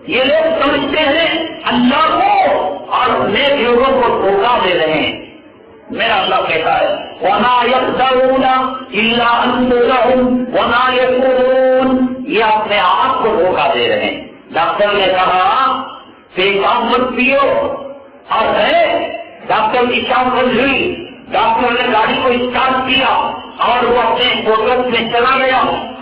یہ لوگ سمجھتے ہیں اللہ کو اور نیک لوگوں کو دھوکہ دے رہے ہیں. میرا اللہ کہتا ہے وَمَا يَخْدَعُونَ إِلَّا أَنفُسَهُمْ وَمَا يَشْعُرُونَ، یہ اپنے آپ کو دھوکہ دے رہے ہیں. ڈاکٹر نے کہا پیشاب مت پیو اور ڈاکٹر کی شام بند ہوئی، ڈاکٹر نے گاڑی کو اسٹارٹ کیا اور وہ اپنے کوٹرس میں چلا گیا،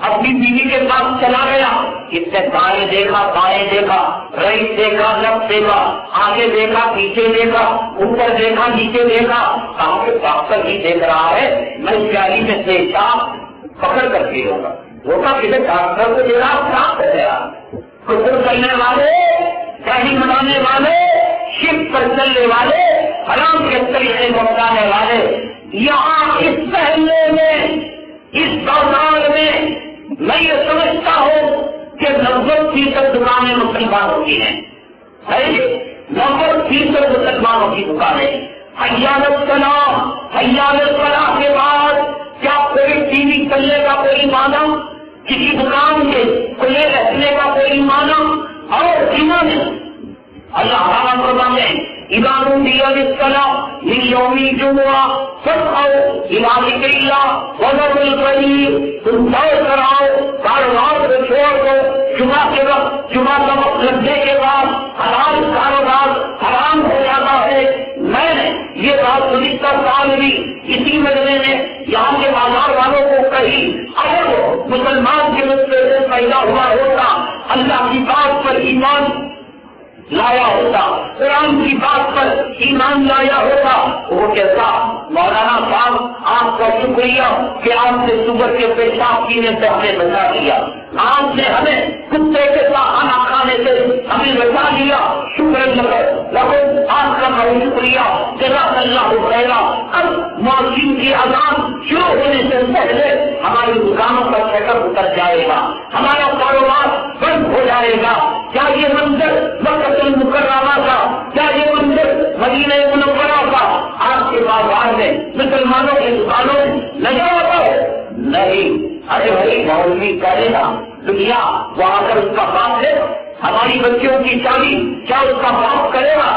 اپنی بیوی کے پاس چلا گیا، اس نے دائیں دیکھا بائیں دیکھا، رائٹ دیکھا لیفٹ دیکھا، آگے دیکھا پیچھے دیکھا، اوپر دیکھا نیچے دیکھا، کہاں کہ ڈاکٹر ہی دیکھ رہا ہے، میں پیاری میں سے پکڑ کر کے ہوگا وہ کا کسی ڈاکٹر کو دے رہا خراب کر گیا. کفر کرنے والے، کہیں بنانے والے، شرک پر چلنے والے، حرام کے طریقے کو بتانے والے، یہاں اس پہلے میں اس دوران میں میں یہ سمجھتا ہوں کہ 90% دکانیں مسلمان ہوتی ہیں، 90% مسلمانوں کی دکانیں. حیال الصلاح، حیال الفلاح کے بعد کیا کوئی ٹی وی چلنے کا کوئی معنی، کسی دکان کے کھلے رہنے کا کوئی معنی؟ اور ایمان اللہ تعالیٰ فرماتے ہیں اذا نودي للصلاة من يوم الجمعة فاسعوا إلى ذكر الله وذروا البيع. تم طے کراؤ کاروبار کو چھوڑ دو، جمعہ کے وقت جمعہ کا وقت لگنے کے بعد حلال کاروبار حرام ہو جاتا ہے. میں نے یہ بات 70 سال بھی اسی مجلے میں یہاں کے بازار والوں کو کہی، اگر وہ مسلمان کے نسخے سے پیدا ہوا ہوتا، اللہ کی بات پر ایمان لایا ہوتا، قرآن کی بات پر ایمان لایا ہوتا، وہ کہتا مولانا صاحب آپ کا شکریہ کہ آپ نے صبح کے پیشاب پینے سے ہمیں بچا دیا، آپ نے ہمیں کتے کے ساتھ کھانا کھانے سے ہمیں بچا دیا، شکر لگو آپ کا بہت شکریہ جزاک اللہ خیرا. اب مؤذن کی اذان شروع ہونے سے پہلے ہماری دکانوں کا شٹر اتر جائے گا، ہمارا کاروبار بند ہو جائے گا. کیا یہ منظر مکہ المکرمہ کا، کیا یہ منظر مدینہ منورہ کا آپ کے بازار میں مسلمانوں کی دکانوں میں نظر آتا ہے؟ نہیں. ارے بھائی مولوی کرے گا دنیا وہاں کر اس کا باپ ہے، ہماری بچیوں کی شادی کیا اس کا باپ کرے گا؟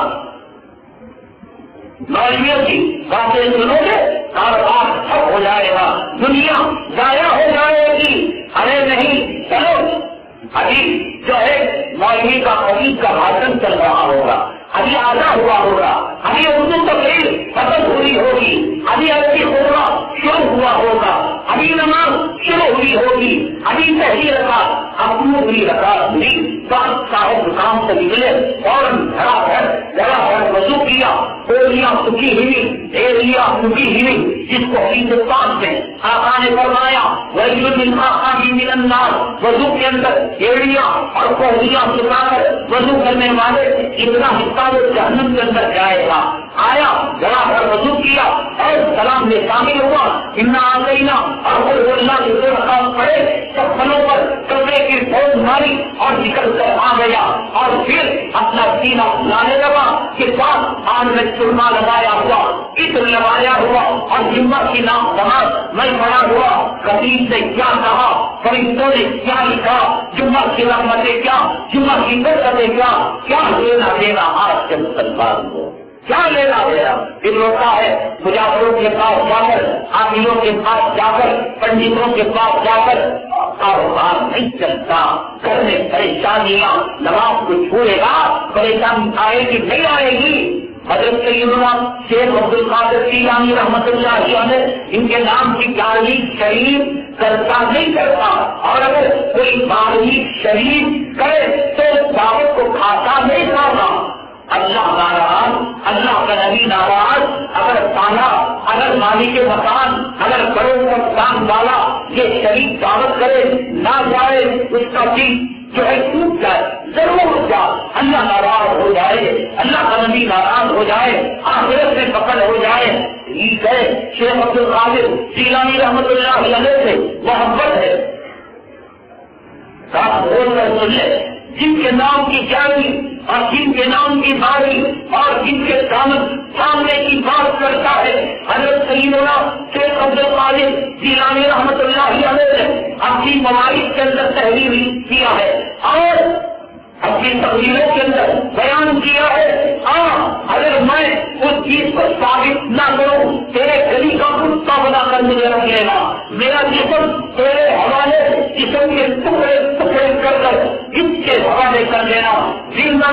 مولویوں کی باتیں سنو گے کاروبار ٹھپ ہو جائے گا، دنیا ضائع ہو جائے گی. ارے نہیں، چلو ابھی جو ہے مولوی کا قریب کا بھاشن چل رہا ہوگا، ابھی آدھا ہوا ہوگا، ابھی اردو تقریر ختم ہوئی ہوگی، ابھی عربی خطبہ شروع ہوا ہوگا، ابھی نماز شروع ہوئی ہوگی، ابھی پہلی رکعت اپنی ہوئی رکعت ہوئی. بات صاحب دکان سے نکلے اور ذرا وضو کیا، کولیاں سکی ہوئی، ایریا سکی ہوئی، جس کو حدیث پاک میں آقا نے فرمایا وَيْلٌ لِلْمُصَلِّينَ مِنَ النَّارِ، وضو کے اندر ایڑیاں اور کوہلیاں سکا کر وضو کرنے والے اتنا حصہ وہ جہنم کے اندر جائے گا. آیا ذرا کر وضو کیا اور سلام میں شامل ہوا، انا آگئینا اور وہ اللہ کے رقام پڑے، سب پھلوں پر کپڑے کی فوج ماری اور نکل کر آ گیا، اور پھر اپنا سینہ لانے لگا کہ ساتھ آن میں چرما لگایا ہوا، عطر لگایا ہوا اور جمعہ کی نام نماز میں پڑا ہوا. خطیب نے کیا کہا، فرشتوں نے کیا لکھا، جمعہ کی رحمتیں کیا، جمعہ کی برکتیں کیا لینا دینا آج کے مسلمان کو، کیا لینا دینا؟ پھر روتا ہے مجاہدوں کے پاس جا کر، حامیوں کے پاس جا کر، پنڈتوں کے پاس جا کر کاروبار نہیں چلتا، گھر میں پریشانیاں، نماز کو چھوڑے گا پریشانی آئے گی نہیں آئے گی؟ حضرت سیدنا شیخ عبد القادر جیلانی رحمۃ اللہ علیہ ان کے نام کی تاریخ شریف کرتا نہیں کرتا، اور اگر کوئی تاریخ شریف کرے تو دعوت کو کھاتا نہیں کھاتا. اللہ ناراض، اللہ کا نبی ناراض. اگر تانا، اگر مالی کے مکان، اگر بڑوں کا مکان والا یہ شریف دعوت کرے نہ جائے، اس کا دل جو ہے ٹوٹ جائے، ضرور جائے، اللہ ناراض ہو جائے، اللہ کا نبی ناراض ہو جائے، آخرت میں پکڑ ہو جائے. یہ ہے شیخ عبد القادر جیلانی رحمۃ اللہ علیہ سے محبت ہے. بول کر سن لے، جن کے نام کی جانی اور جن کے نام کی باری اور جن کے سامنے کی بات کرتا ہے حضرت سیدنا شیخ عبد القادر جیلانی رحمۃ اللہ علیہ نے اپنی مواعظ کے اندر تحریر کیا ہے اور اپنی تقریروں کے اندر بیان کیا ہے. اگر میں اس چیز کو ثابت نہ کروں، تیرے گلی کا کتا بنا کر مجھے رکھ لینا، میرا جسم تیرے حوالے جسم کے ٹکڑے ٹکڑے کر کر اس کے حوالے کر لینا، زندہ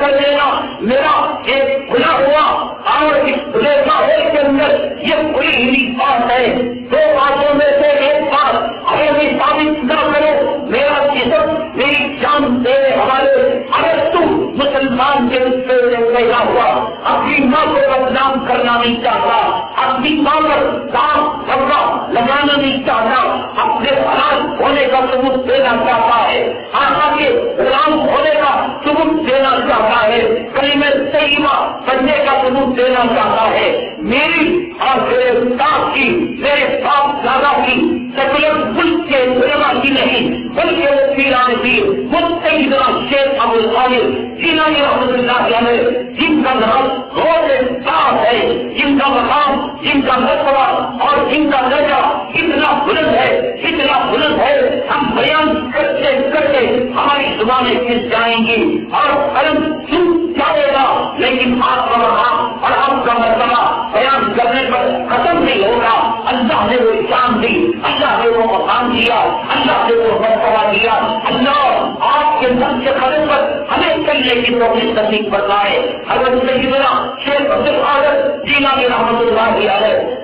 کر لینا. میرا ایک کھلا ہوا اور اس کھلے ماحول کے اندر یہ کھلی ہوئی بات ہے. دو باتوں میں سے ایک بات اگر میں ثابت نہ کروں، میرا جسم میری جان دے ہمارے اگر تم مسلمان کے رشتے سے پیدا ہوا اپنی ماں کو بدنام کرنا نہیں چاہتا، اپنی ماں پر کام کرنا لگانا نہیں چاہتا، اپنے حالات ہونے کا ثبوت دینا چاہتا ہے، آقا کے غلام ہونے کا ثبوت دینا چاہتا ہے، کلمہ طیبہ پڑھنے کا ثبوت دینا چاہتا ہے، میری اور میرے استاد کی، میرے باپ دادا کی، سیکولر ملک کے علماء کی نہیں بلکہ وہ پیران پیر متحدہ شیخ ابو الخالد جیلانی رحمۃ اللہ علیہ، جن کا نام روز صاف ہے، جن کا مقام، جن کا مرتبہ اور جن کا درجہ اتنا بلند ہے، اتنا بلند ہے، ہم بیان کرتے کرتے ہماری زبانیں پھر جائیں گی اور قلم سوکھ جائے گا، لیکن آپ کا مقام اور آپ کا مرتبہ بیان کرنے پر ختم نہیں ہوگا۔ اللہ نے وہ شان دی، اللہ نے وہ مقام دیا، اللہ نے وہ مرتبہ دیا، اللہ آپ کے نفس کے قدم پر ہمیں چلنے کی توفیق نصیب فرمائے۔ حضرت سیدنا شیخ عبد القادر جیلانی رحمۃ اللہ علیہ،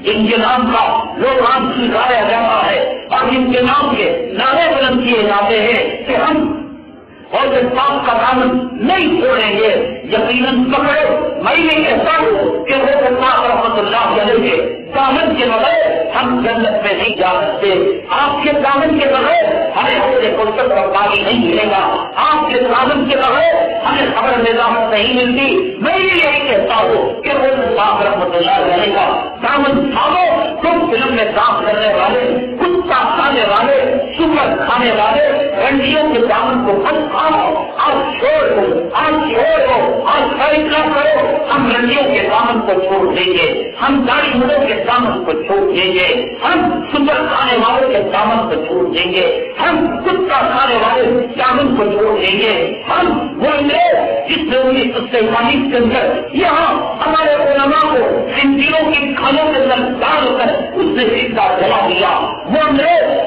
جن کے نام کا لوگ عام سکھایا جاتا ہے اور جن کے نام کے نعرے بلند کیے جاتے ہیں کہ ہم اور جب پاک کا دامن نہیں چھوڑیں گے، یقیناً پکڑے میں نہیں کہتا ہوں کہ وہ اللہ رحمۃ اللہ علیہ کے دامن کے بغیر ہم جنت میں نہیں جا سکتے، آپ کے دامن کے بغیر ہمیں اپنے کوشش اور پانی نہیں ملے گا، آپ کے دامن کے بغیر ہمیں خبر نظامت نہیں ملتی۔ میں یہی کہتا ہوں کہ وہ اللہ رحمۃ اللہ علیہ کا دامن تھامو، تم فلم میں کام کرنے والے، کتا کھانے والے، سور کھانے والے رنڈیوں کے دامن کو بند آج چھوڑ دو، آج چھوڑ دو، آج فیصلہ کرو، ہم رنڈیوں کے دامن کو چھوڑ دیں گے، ہم داڑھی مڑوں کے دامن کو چھوڑ دیں گے، ہم سور کھانے والوں کے دامن کو چھوڑ دیں گے، ہم کتا کھانے والے دامن کو چھوڑ دیں گے، ہم وہ جس نے 1947 کے اندر یہاں ہمارے علماء کو زنجیروں کی کھانوں کے اندر ڈال کر اس نے سیدھا جلا دیا، وہ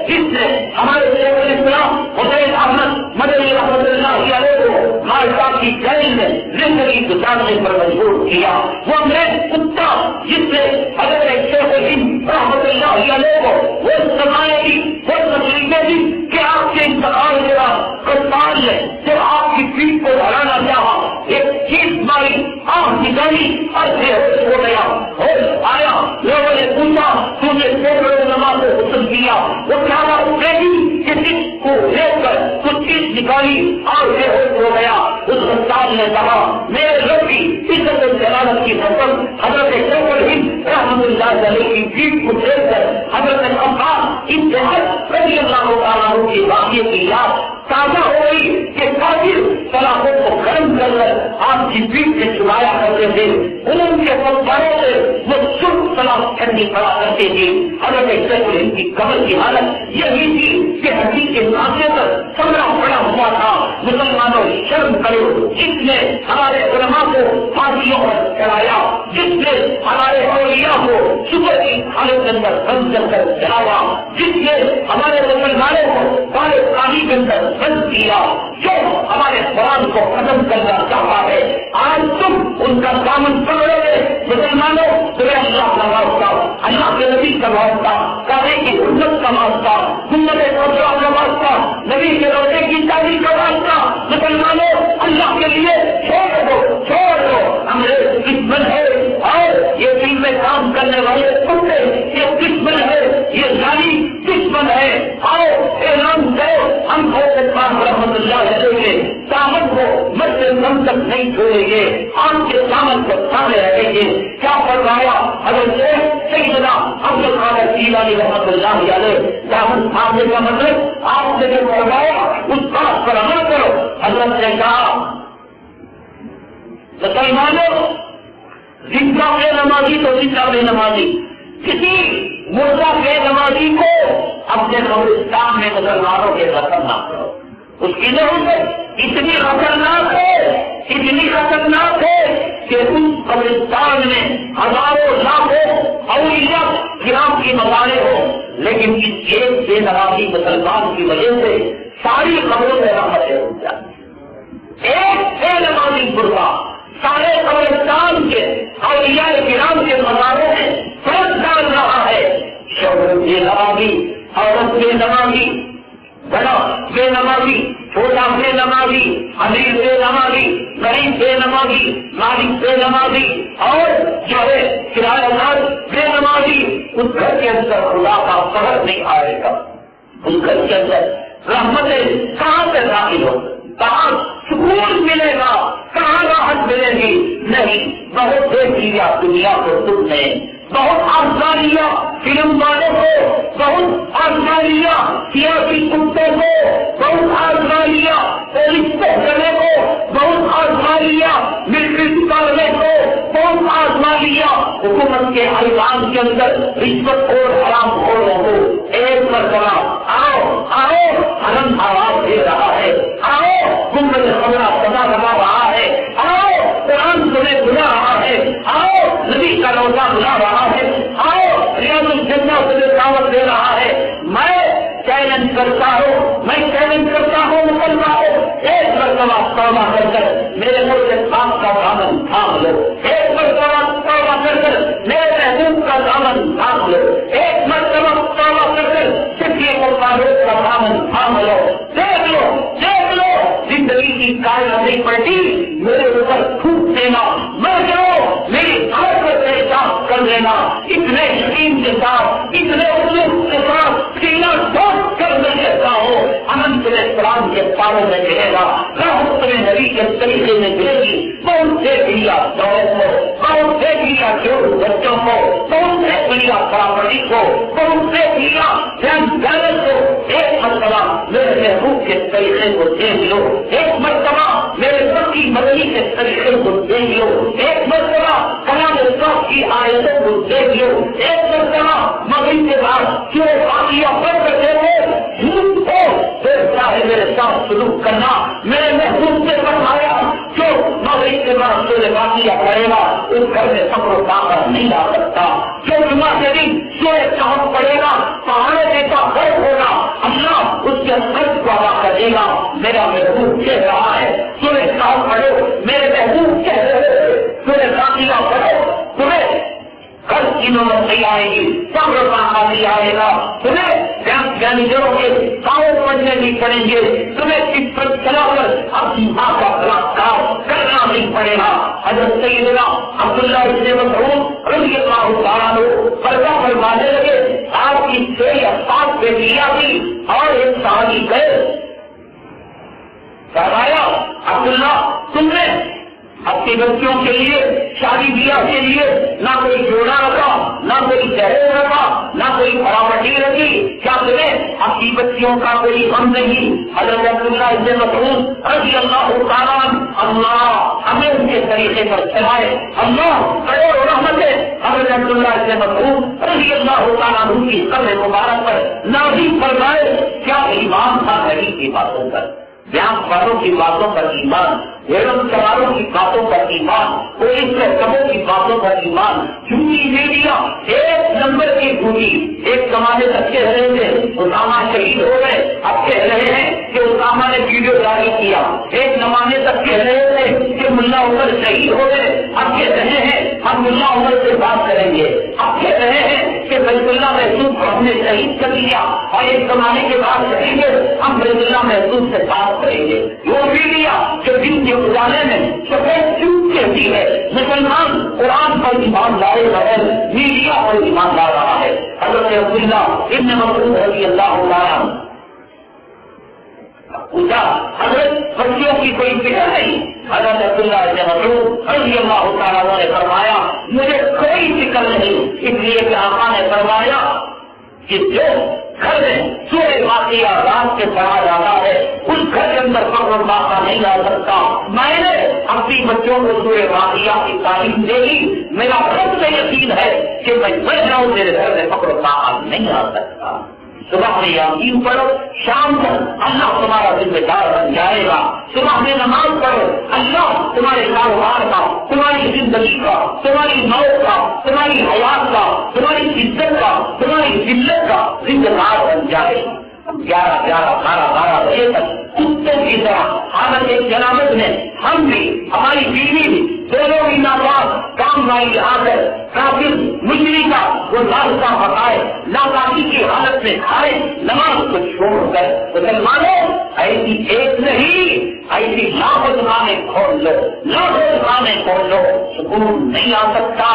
جس نے ہمارے شیخ الاسلام حسین احمد مدنی رحمۃ اللہ علیہ کو مالٹا کی جیل میں زندگی گزارنے پر مجبور کیا، وہ کتا جس نے حضرت شیخ الہند رحمۃ اللہ علیہ کو وہ سزائیں دی، وہ تکلیفیں دی کہ آپ کے انتقال کے بعد کرتال نے جب آپ کی پیٹھ کو ہلانا چاہا، ایک چیز ماری، آنکھ نکالی اور بے ہوش ہو گیا، ہوش آیا، لوگوں نے پوچھا تم نے نماز کو غسل کیا، وہ کیا اٹھے گی کسی کو لے کر کچھ چیز نکالی اور بے ہوش ہو گیا۔ اس استاد نے کہا میرے رب کی عزت و جلالت کی قسم، حضرت شیخ الہند رحمۃ اللہ علیہ کی پیٹھ کو دیکھ کر حضرت عباس ابن رضی اللہ تعالیٰ عنہ کی واقعے کی یاد تازہ ہو گئی کہ کافر سلاخوں کو گرم کر کر آپ کی پیٹھ سے چلایا کرتے تھے، ان کے پتھروں سے وہ سرخ سلاخ ٹھنڈی پڑا کرتے تھے۔ حضرت شیخ الہند کی قبر کی حالت یہی تھی کہ ہڈی کے ناصے پر کمرہ پڑا ہوا تھا۔ مسلمانوں شرم کرو، جس نے ہمارے علماء کو پھانسیوں پر چڑھایا، جس نے ہمارے اولیاء کو صبح کی حالت کے اندر بند کر چڑھایا، جس نے ہمارے مسلمانوں کو کالے پانی کے اندر بند کیا، جو ہمارے قرآن کو ختم کرنا چاہتا ہے، آج تم ان کا دامن پکڑو گے۔ مسلمانوں تمہیں اللہ کا واسطہ، اللہ کے نبی کا واسطہ، کعبے کی حرمت کا واسطہ، سنت رسول کا واسطہ، نبی کے روزے کی تعریف کا واسطہ، مسلمانوں اللہ کے لیے چھوڑ دو، چھوڑ دو، ہمارے دشمن ہے اور یہ دل میں کام کرنے والے کتے یہ دشمن ہے، یہ ظالم دشمن ہے۔ آؤ اعلان کرو، ہم رحمۃ اللہ علیہ کے دامن کو مسجد دم تک نہیں چھوڑیں گے، آپ کے دامن کو تھامے رکھیں گے۔ کیا فرمایا حضرت سیدنا عبد القادر جیلانی رحمۃ اللہ علیہ، دامن تھامنے کا مطلب آپ نے جو فرمایا اس بات پر عمل کرو۔ حضرت نے کہا مسلمانوں زندہ بے نمازی تو زندہ بے نمازی، کسی مردہ بے نمازی کو اپنے قبرستان میں مسلمانوں کے قتل نہ کرو۔ اس کی ضرورت اتنی خطرناک ہے، اتنی خطرناک ہے کہ اس قبرستان میں ہزاروں لاکھوں اولیاء کرام کی مزاریں ہوں، لیکن اس ایک بے نمازی مسلمان کی وجہ سے ساری قبروں میں رحمتیں ہو جاتی۔ ایک بے نمازی برقع سارے قبرستان کے اولیاء کرام کے مزاروں میں فرق ڈال رہا ہے۔ شوہر بے نمازی، عورت بے نمازی، بڑا بے نمازی، چھوٹا بے نمازی، امیر بے نمازی، غریب بے نمازی، مالک بے نمازی، اور جو ہے کرایہ دار بے نمازی، اس گھر کے اندر خدا کا قہر نہیں آئے گا. اس گھر کے اندر رحمتیں کہاں سے داخل ہو، کہاں سکون ملے گا، کہاں راحت ملے گی؟ نہیں. بہت دیکھ لیا دنیا کو تم نے، بہت آزمائیاں فلم والوں کو، بہت آزمائیاں سیاسی کتوں کو، بہت آزمائیاں پولیس پہلے کو، بہت آزمائیاں ملٹری کرنے کو، بہت آزمائیاں حکومت کے ایوان کے اندر رشوت اور حرام خوروں کو. ایک مرتبہ آؤ آؤ، حرم آواز دے رہا ہے، آؤ گنبد خبرہ سدا لگا رہا ہے، آؤ قرآن تمہیں بلا رہا ہے، آؤ نبی کا روزہ بلا رہا ہے، آؤ ریاض الجنہ تمہیں دعوت دے رہا ہے. میں چیلنج کرتا ہوں، میں چیلنج کرتا ہوں مسلمانوں، ایک مرتبہ توبہ کر کر میرے ملک کے پاک کا دامن تھام لو، ایک مرتبہ توبہ کر کر میرے محبوب کا دامن تھام لو، ایک مرتبہ توبہ کر کر شفیع کو فاروق کا دامن تھام لو. دیکھ لو دیکھ لو، زندگی کی کائنات نہیں پڑتی، میرے اوپر تھوک دینا، مر جاؤ میری گھر پر پیشاب کر دینا، اتنے یقین کے ساتھ، اتنے اسلوب کے ساتھ سینہ ٹوٹ کر میں کہتا ہوں اننت السلام کے پاروں میں گرے گا، رحمت نبی کے طریقے میں گرے گی. بہت دیکھ لیا دولت کو، بہت دیکھ لیا چھوٹے بچوں کو، بہت دیکھ لیا پراپرٹی کو، بہت دیکھ لیا بیلنس کو. ایک مرتبہ میرے محبوب کے طریقے کو دیکھ لو، ایک مرتبہ میرے پتی مدنی کے طریقے کو دیکھ لو، ایک مرتبہ کلام صاحب کی آیتوں کو دیکھ لو، ایک مرتبہ مغرب کے بعد جو واقعہ پڑھ کرتے ہو جھوٹ کو دیکھتا ہے میرے ساتھ سلوک کرنا. میرے محبوب سے فرمایا جو مغرب کے بعد جو واقعہ کرے گا اس گھر میں صبر و طاقت نہیں آ سکتا. جو جمعہ کے دن سورہ کہف پڑے گا پہاڑوں کا فرق ہوگا، اللہ اس کے فرق کو ادا کر دے گا. میرا محبوب کہہ رہا ہے سورہ کہف پڑھو، میرے محبوب کہہ رہے ہیں سورہ واقعہ پڑھو، تمہیں کل کی نوبت نہیں آئے گی، صبر کا حاضر آئے گا، تمہیں جانوروں کے پاؤں پڑنے نہیں پڑیں گے، تمہیں اس پر چلا کر اپنی ماں کا بلاکار کرنا نہیں پڑے گا. حضرت سیدنا عبداللہ بن مسعود رضی اللہ تعالیٰ عنہ فرما فرمانے لگے آپ کی 6 یا 7 بیٹیاں تھی اور ایک صحابی گئے، فرمایا عبداللہ تم نے اپنی بچیوں کے لیے شادی بیاہ کے لیے نہ کوئی جوڑا رکھا، نہ کوئی جہیز رکھا، نہ کوئی پراپرٹی رکھی، کیا تمہیں اپنی بچیوں کا کوئی غم نہیں؟ حضرت عبداللہ بن مسعود رضی اللہ تعالیٰ اللہ ہمیں ان کے طریقے پر چلائے، اللہ بڑے رحمت ہے. حضرت عبداللہ بن مسعود رضی اللہ تعالیٰ عنہ کی قبر مبارک پر نازل فرمائے کیا ایمان تھا غریب کی باتوں پر، بیان والوں کی باتوں پر ایمان، بیگم سواروں کی باتوں پر ایمان، پولیس کے کموں کی باتوں پر ایمان. جھوٹی میڈیا ایک نمبر کی جھوٹی. ایک زمانے تک کہہ رہے تھے اسامہ شہید ہو گئے، اب کہہ رہے ہیں کہ اسامہ نے ویڈیو جاری کیا. ایک زمانے تک کہہ رہے تھے کہ ملا عمر شہید ہو گئے، اب کہہ رہے ہیں ہم ملا عمر سے بات کریں گے. اب کہہ رہے ہیں کہ بیت اللہ محسوس کو ہم نے شہید کر دیا اور ایک زمانے کے بعد کہیں گے ہم بیت اللہ محسوس سے بات کریں گے. وہ میڈیا جو دن کے اجالے میں سفید چوٹ کہتی ہے مسلمان قرآن پر ایمان لائے بغیر میڈیا پر ایمان لا رہا ہے. حضرت عبداللہ ابن مسعود رضی اللہ تعالیٰ پوچھا حضرت بچیوں کی کوئی فکر نہیں؟ حضرت عبداللہ ابن مسعود رضی اللہ تعالیٰ نے فرمایا مجھے کوئی فکر نہیں، اس لیے کہ آقا نے فرمایا کہ جو گھر میں سورہ واقعہ رات کے پڑھا جاتا ہے اس گھر کے اندر فخر و باقا نہیں آ سکتا. میں نے اپنی بچوں کو سورہ واقعہ کی تعلیم دے دی، میرا خود سے یقین ہے کہ میں مر جاؤں میرے گھر میں فخر و باقا نہیں آ سکتا. صبح میں یقین پڑھو، شام کو اللہ تمہارا ذمہ دار بن جائے گا. صبح میں نماز پڑھو، اللہ تمہارے کاروبار کا، تمہاری زندگی کا، تمہاری موت کا، تمہاری حیات کا، تمہاری عزت کا، تمہاری ذلت کا ذمہ دار بن جائے گا. 11 بجے تک کتوں کی طرح حالت جنابت میں ہم بھی، ہماری بیوی بھی دونوں ہی ناپاک کام والی آ کر کافر مجری کا وہ راستہ بتائے ناپاکی کی حالت میں کھائے نماز کو چھوڑ کر مسلمانوں ایسی ایک نہیں ایسی لاکھوں دکانیں کھول لو لاکھوں دکانیں کھول لو سکون نہیں آ سکتا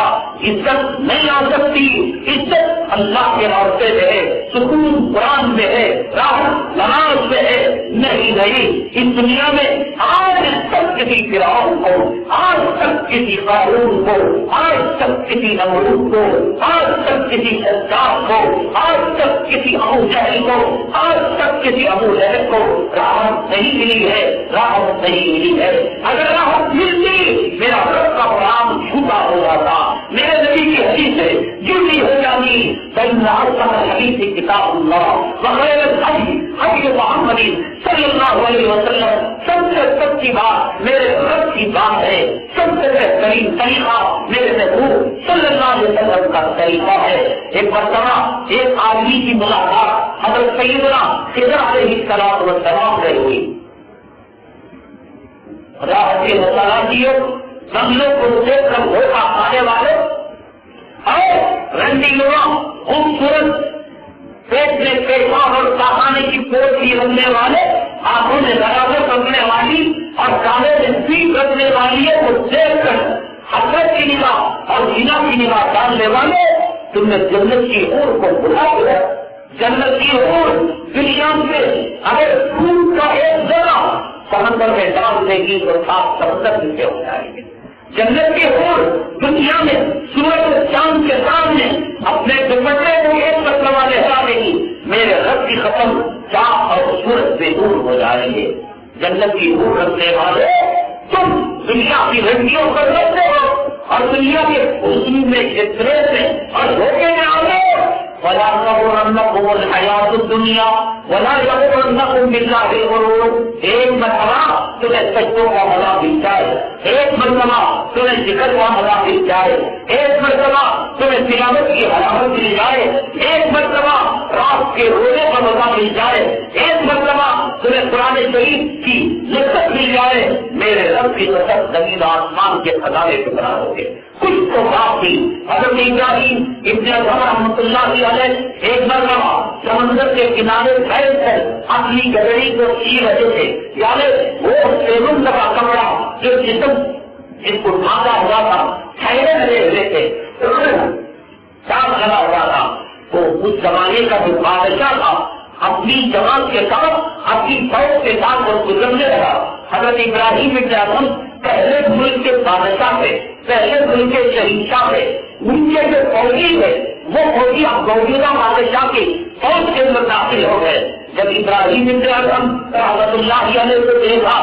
عزت نہیں آ سکتی عزت اللہ کے راستے میں ہے سکون قرآن میں ہے راحت نماز میں ہے نہیں اس دنیا میں آج تک کسی فرعون کو آج تک کسی قارون کو آج تک کسی نمرود کو آج تک کسی سجاد کو آج تک کسی ابو جہل کو آج تک کسی ابو لہب کو راحت نہیں ملی ہے راحت نہیں ملی ہے اگر راحت ملتی میرا رب کا غلام جھوٹا ہو جاتا میرے نبی کی حدیث ہے جھوٹی ہو جاتی حدیث کتاب اللہ وغیر حدیث محمد صلی اللہ علیہ وسلم سب سے سچی بات میرے رب کی بات ہے سب سے بہترین طریقہ میرے محبوب صلی اللہ علیہ وسلم کا طریقہ ہے ایک مرتبہ ایک آدمی کی ملاقات حضرت سیدنا خضر علیہ السلام سے ہوئی راحت مسالاتی بنگلوں کو دیکھ کر دھوکہ کھانے والے اور رنگینوں خوبصورت پیٹ میں پیشاب اور پاخانے کی پوٹلی رکھنے والے آنکھوں میں برابر رکھنے والی اور کالے میں پیٹ رکھنے والی کو دیکھ کر حسرت کی نگاہ اور زنا کی نگاہ ڈالنے والے تم نے جنت کی حور کو بلا دیا جنت کی حور دنیا میں اگر خون کا ایک ذرہ سمندر میں ڈال دے گی تو صاف سمندر نیچے ہو جائے گی جنت کی حور دنیا میں سورج چاند کے سامنے اپنے دوپٹے کو ایک مرتبہ لہرا دے گی میرے رب کی ختم چاند اور سورج سے دور ہو جائیں گے جنت کی حور رکھنے والے تم دنیا کی لڑکیوں پر رکھتے ہو اور دنیا کے حسن میں اتنے سے اور دھوکے میں آ گئے ولا تغرنكم الحياة الدنيا ولا يغرنكم بالله الغرور ایک مرتبہ تمہیں سجدوں کا مزہ مل جائے ایک مرتبہ تمہیں ذکر کا مزہ مل جائے ایک مرتبہ تمہیں تلاوت کی حلاوت مل جائے ایک مرتبہ رات کے روزے کا مزہ مل جائے ایک مرتبہ تمہیں قرآن شریف کی لذت مل جائے میرے رب کی قسم زمین آسمان کے خزانے ٹکرا ہوگے کچھ تو بات تھی حضرت ابراہیم ابن ادھم رحمۃ اللہ علیہ ایک مرتبہ سمندر کے کنارے بیٹھ کر اپنی گدڑی کو سی رہے تھے یعنی وہ سیون کا کپڑا جو جسم جس کو ڈھانکا ہوا تھا ٹھہرے لگے ہوئے تھے ساتھ لگا ہوا تھا تو اس زمانے کا جو بادشاہ تھا اپنی جماعت کے ساتھ اپنی فوج کے ساتھ وہ گزرنے لگا حضرت ابراہیم ابن ادھم پہلے ملک کے بادشاہ تھے پہلے ملک کے شہنشاہ تھے ان کے جو فوجی تھے وہ فوجی اب موجودہ بادشاہ کی فوج کے اندر داخل ہو گئے جب ابراہیم ابن ادھم رحمۃ اللہ علیہ کو دیکھا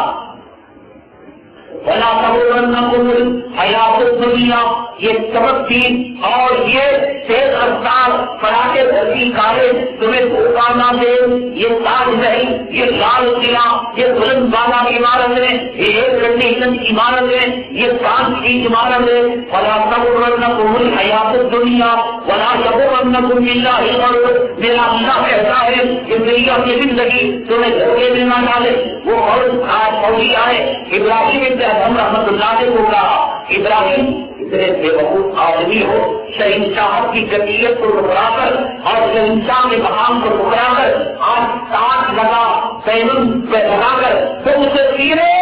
ولا تغرنكم الحياة الدنيا یہ سبق تھی اور یہ تیز رفتار پڑاخے بھری کاریں تمہیں دھوکہ نہ دے یہ تاج محل یہ لال قلعہ یہ بلند بالا عمارتیں یہ ایک کنڈیشن عمارتیں یہ کانچ کی عمارتیں ولا تغرنكم الحياة الدنيا ولا يغرنكم بالله الغرور میرا اللہ کہتا ہے کہ دنیا کی زندگی تمہیں دھوکے میں نہ ڈالے وہ آج فوجی آئے ابراہیم ابن ادھم رحمۃ اللہ نے کو کہا ابراہیم اتنے بے وقوف آدمی ہو شہنشاہ کی جدیت کو ٹکرا کر اور شہنشاہ کے مقام کو ٹکرا کر آج ساتھ لگا سیمن پہ لگا کر تو اسے سیرے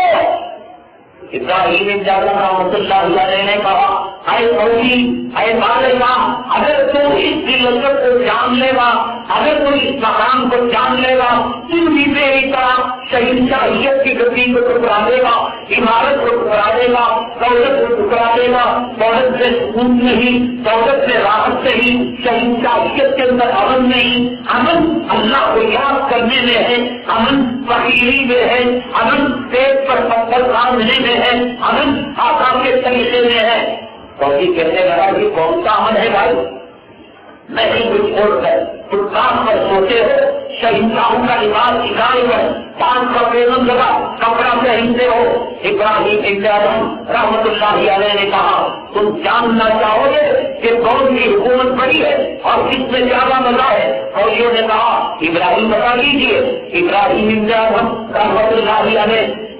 ابراہیم ابن ادھم رحمۃ اللہ علیہ نے کہا اے فوجی اے بادشاہ اگر تو اس کی لذت کو جان لے گا اگر تو اس مقام کو جان لے گا تم بھی میری طرح شہنشاہیت کی گدی کو ٹکرا دے گا عمارت کو ٹکرا دے گا دولت کو ٹکرا دے گا دولت سے سکون نہیں دولت سے راحت نہیں شہنشاہیت کے اندر امن نہیں امن اللہ کو یاد کرنے میں ہے امن فقیری میں ہے امن پیٹ پر پتھر باندھنے میں ہے امن آقا کے طریقے میں ہے فوجی کہنے لگا کہ کون سا امن ہے بھائی نہیں کچھ چھوڑ کر تم کام پر سوچے ہو شہنشاہوں کا لباس سکھائے ہوئے پان کا بیگم لگا کپڑا پہنتے ہو ابراہیم ابن ادھم رحمۃ اللہ علیہ نے کہا تم جاننا چاہو گے کہ کون کی حکومت بڑی ہے اور کس میں زیادہ مزہ ہے فوجیوں نے کہا ابراہیم بتا دیجیے ابراہیم ابن ادھم رحمۃ اللہ علیہ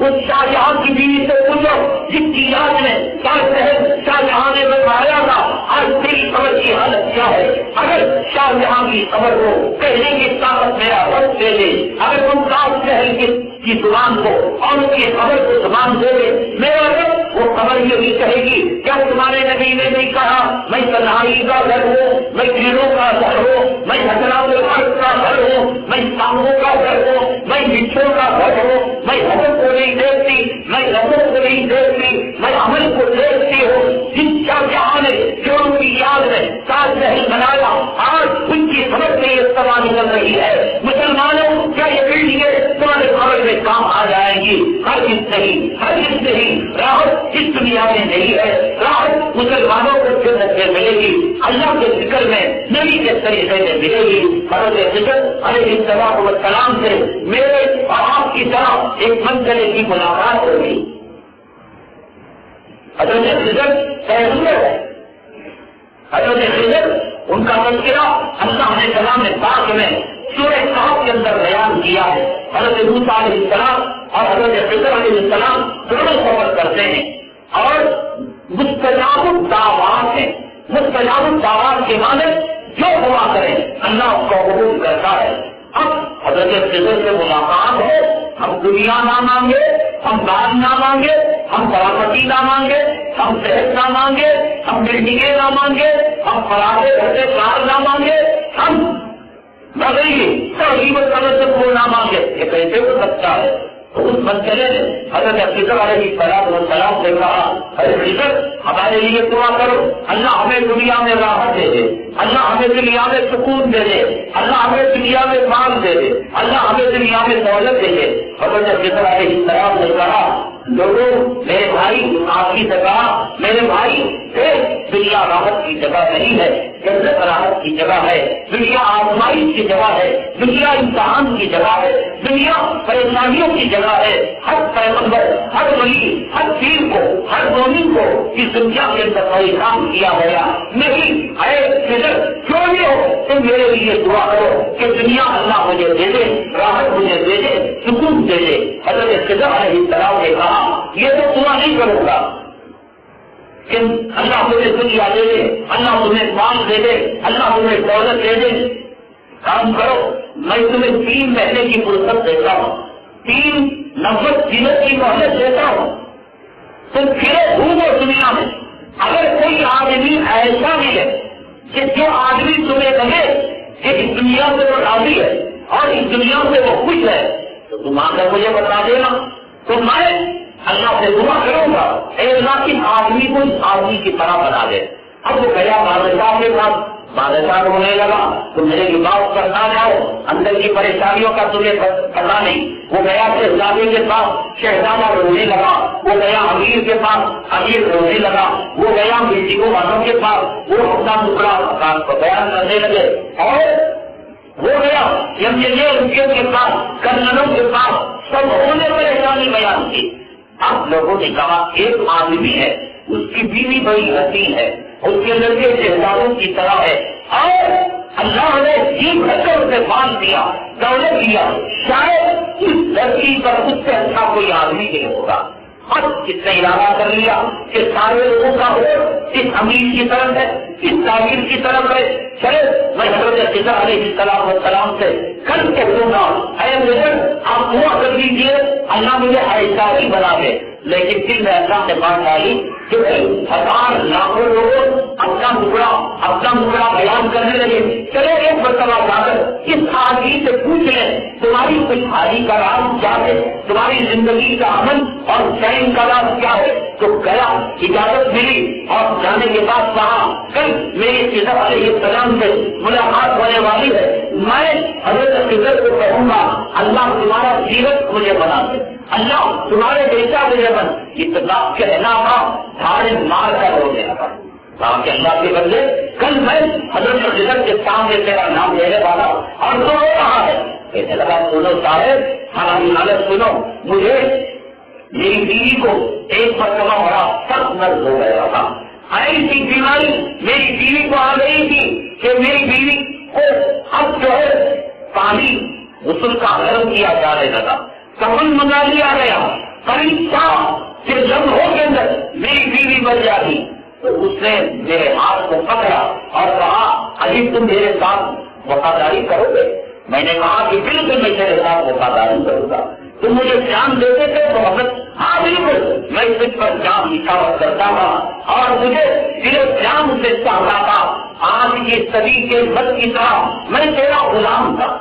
وہ شاہجہاں کی بیوی سے پوچھو جس کی یاد میں شاہجہاں نے بنوایا تھا، آج تیری قبر کی حالت کیا ہے؟ اگر شاہجہاں کی قبر کو کہنے کی طاقت میرا رب دے دے، اگر ممتاز شہر کی زبان کو اور ان کی قبر کو زبان دے دے، میرا رب وہ قبر یہی کہے گی کیا تمہارے نبی نے نہیں کہا میں تنہائی کا گھر ہوں، میں کیڑوں کا گھر ہوں، میں حضرات کا گھر ہوں، میں سانگوں کا گھر ہوں، میں بچھوں کا گھر ہوں، میں حضرت کو نہیں دیکھتی، میں رسول کو نہیں دیکھتی، میں عمل کو دیکھتی ہوں۔ جن شاہجہاں نے جو ان کی یاد میں تاج محل بنایا، آج ان کی سمجھ میں یہ سوال نکل رہی ہے، مسلمانوں کیا یہ بلڈنگیں تمہارے قبر میں کام آ جائیں گی؟ ہرگز نہیں، ہرگز نہیں۔ راحت اس دنیا میں نہیں ہے، راحت مسلمانوں کو جنت میں ملے گی، اللہ کے ذکر میں نبی کے طریقے میں ملے گی۔ حضرت ذکر علیہ السلام سے میرے اور آپ کی طرح ایک منزل کی ملاقات ہوگی۔ حضرت ذکر پیغمبر ہے، حضرت ذکر ان کا تذکرہ اللہ علیہ السلام نے پاک میں سورہ کہف کے اندر بیان کیا ہے۔ حضرت موسیٰ علیہ السلام اور حضرت خضر علیہ السلام دونوں سفر کرتے ہیں اور مستجاب الدعوات ہیں۔ مستجاب الدعوات کے معنی جو دعا کرے اللہ اس کو قبول کرتا ہے۔ اب حضرت خضر سے ملاقات ہے، ہم دنیا نہ مانگے، ہم بال نہ مانگے، ہم پراپرٹی نہ مانگے، ہم صحت نہ مانگے، ہم بلڈنگیں نہ مانگے، ہم فراغے گھر کار نہ مانگے، ہم کو نہ مانگے، یہ کیسے ہو سکتا ہے؟ تو اس مسئلے نے حضرت خضر علیہ السلام سے کہا حضرت خضر ہمارے لیے دعا کرو، اللہ ہمیں دنیا میں راحت دے دے، اللہ ہمیں دنیا میں سکون دے دے، اللہ ہمیں دنیا میں مال دے دے، اللہ ہمیں دنیا میں دولت دے دے۔ حضرت خضر علیہ السلام نے کہا لوگوں میرے بھائی آپ کی جگہ، میرے بھائی دنیا راحت کی جگہ نہیں ہے، جنت راحت کی جگہ ہے، دنیا آزمائش کی جگہ ہے، دنیا امتحان کی جگہ ہے، دنیا پریشانیوں کی جگہ ہے۔ ہر پیغمبر، ہر ولی، ہر پیر کو، ہر مومن کو اس دنیا کے اندر پریشان کیا گیا نہیں۔ اے خضر جو بھی ہو تم میرے لیے دعا کرو کہ دنیا اللہ مجھے دے دے، راحت مجھے دے دے، سکون دے دے۔ حضرت خضر علیہ السلام نے کہا یہ تو دعا نہیں کروں گا کہ اللہ مجھے دنیا دے دے، اللہ تمہیں مال دے دے، اللہ تمہیں دولت دے دے۔ کام کرو میں تمہیں 3 مہینے کی فرصت دیتا ہوں، 3 90 دنوں کی مہلت دیتا ہوں، تم پھرو گھومو دنیا میں۔ اگر کوئی آدمی ایسا ملے کہ جو آدمی تمہیں لگے کہ اس دنیا سے وہ راضی ہے اور اس دنیا سے وہ خوش ہے تو تم آ کر مجھے بتا دینا، تو میں اللہ سے دعا کروں گا اے اللہ کی آدمی کو اس آدمی کی طرح بنا دے۔ اب وہ گیا بادشاہ کے پاس، بادشاہ رونے لگا تو میرے بات کرنا جاؤ، اندر کی پریشانیوں کا تمہیں پتا نہیں۔ وہ گیا شہزادے کے پاس، شہزادہ رونے لگا۔ وہ گیا امیر کے پاس، امیر رونے لگا۔ وہ گیا میٹنگوں والوں کے پاس، وہ اپنا ٹکڑا بیان کرنے لگے۔ اور وہ گیا MLA کے پاس، کرنلوں کے پاس، سب نے پریشانی بیان کی۔ اب لوگوں نے کہا ایک آدمی ہے، اس کی بیوی بڑی حسین ہے، اس کے لڑکے شہزادوں کی طرح ہے، اور اللہ نے جی بھر کر اسے مال دیا، دولت دیا، شاید اس لڑکی پر اس سے اچھا کوئی آدمی نہیں ہوگا۔ اب اس نے ارادہ کر لیا کہ سارے لوگوں کا ہو اس امیر کی طرف ہے، اس تعمیر کی طرف ہے، چلے میں حضرت خضر علیہ السلام سے کل کہوں گا اے مجھے آپ دعا کر دیجیے اللہ مجھے ایسا ہی بنا دے۔ لیکن پھر میں اللہ نے بات ڈالی کہ 1000 لاکھوں لوگ اپنا ٹکڑا بیان کرنے لگے۔ چلو ایک مرتبہ جا کر اس آدمی سے پوچھ لیں تمہاری خوشحالی کا راز کیا ہے، تمہاری زندگی کا امن اور چین کا راز کیا ہے۔ تو گیا، اجازت ملی اور جانے کے بعد کہا کل میری خضر علیہ السلام سے ملاقات ہونے والی ہے، میں حضرت خضر کو کہوں گا اللہ تمہارا سیرت مجھے بنا دے، اللہ تمہارے بیٹا مجھے بن۔ اتنا کہنا تھا سارے مار کر ہو گیا تھا کہ اللہ کے بندے کل میں حضرت خضر کے سامنے تیرا نام لینے والا اور تو ہو رہا ہے۔ کہنے لگا سنو صاحب ہماری حالت سنو، مجھے میری بیوی کو ایک مرتبہ بڑا سخت مرض ہو گیا تھا، ایسی بیماری میری بیوی کو آ گئی تھی کہ میری بیوی کو اب جو ہے پانی غسل کا گرم کیا جانے لگا، کفن منگا لیا گیا، قریب تھا کہ لمحوں کے اندر میری بیوی بن جاتی، تو اس نے میرے ہاتھ کو پکڑا اور کہا عجیب تم میرے ساتھ وفاداری کرو گے؟ میں نے کہا کہ بالکل میں تیرے ساتھ وفاداری کروں گا۔ تم مجھے جان دیتے تھے تو حضرت ہاں بالکل میں اس پر جان نچھاور کرتا تھا اور مجھے دل و جان سے چاہتا تھا۔ آج کی صدی کے بد کی طرح میں تیرا غلام تھا۔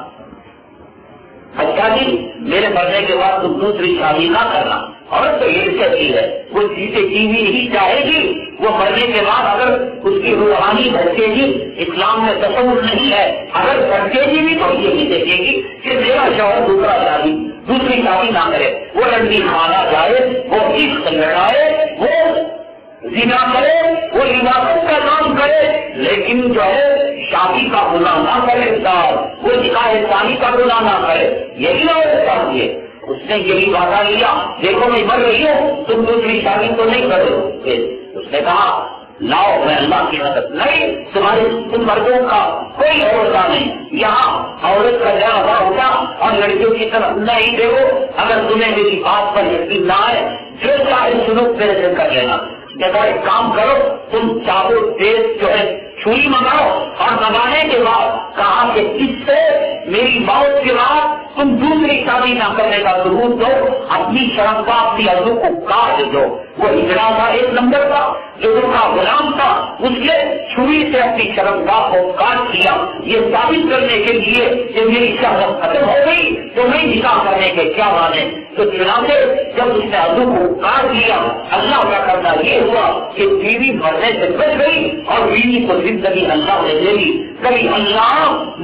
اچھا جی میرے مرنے کے بعد تم دوسری شادی نہ کرنا، اور تو یہ کہتی ہے وہ جیتے جیوی ہی چاہے گی، وہ مرنے کے بعد اگر اس کی روحانی بھٹکے گی، اسلام میں تصور نہیں ہے، اگر بھٹکے گی بھی تو یہی دیکھے گی کہ میرا شوہر دوسری شادی نہ کرے، وہ لڑکی مانا جائے، وہ عشق لڑائے، وہ زنا کرے، وہ عبادت کا کام کرے، لیکن جو ہے شادی کا گناہ نہ کرے، وہ نکاح ثانی کا گناہ نہ کرے، یہی عورت چاہیے۔ اس نے یہی وعدہ لیا، دیکھو میں مر رہی ہوں، تم دوسری شادی تو نہیں کرو گے۔ اس نے کہا لاؤ میں اللہ کی مدد نہیں، تم مردوں کا کوئی عورت نہیں، یہاں عورت کا جہاں ہوا ہوگا اور لڑکیوں کی طرف نہیں دیکھو، اگر تمہیں میری بات پر یقین نہ آئے جو چاہے سنو میرے سے کر لینا۔ جیسا ایک کام کرو، تم چاہو تیز جو ہے چھری منگاؤ، اور منگانے کے بعد کہا کہ اس سے میری موت کے بعد تم دوسری شادی نہ کرنے کا ضرور دو، اپنی شرمگاہ اپنی عضو کو کاٹ دو۔ وہ ہجڑا تھا ایک نمبر کا جو ان کا غلام تھا، اس نے چھری سے اپنی شرمگاہ کو کاٹ دیا، یہ ثابت کرنے کے لیے کہ میری شہرت ختم ہو گئی تو میں نکاح کرنے کے کیا مانے۔ تو چنانچہ جب اس نے عضو کو کاٹ دیا، اللہ کا کرنا یہ ہوا کہ بیوی مرنے سے بچ گئی اور بیوی کو زندگی اللہ نے دے دی۔ کبھی اللہ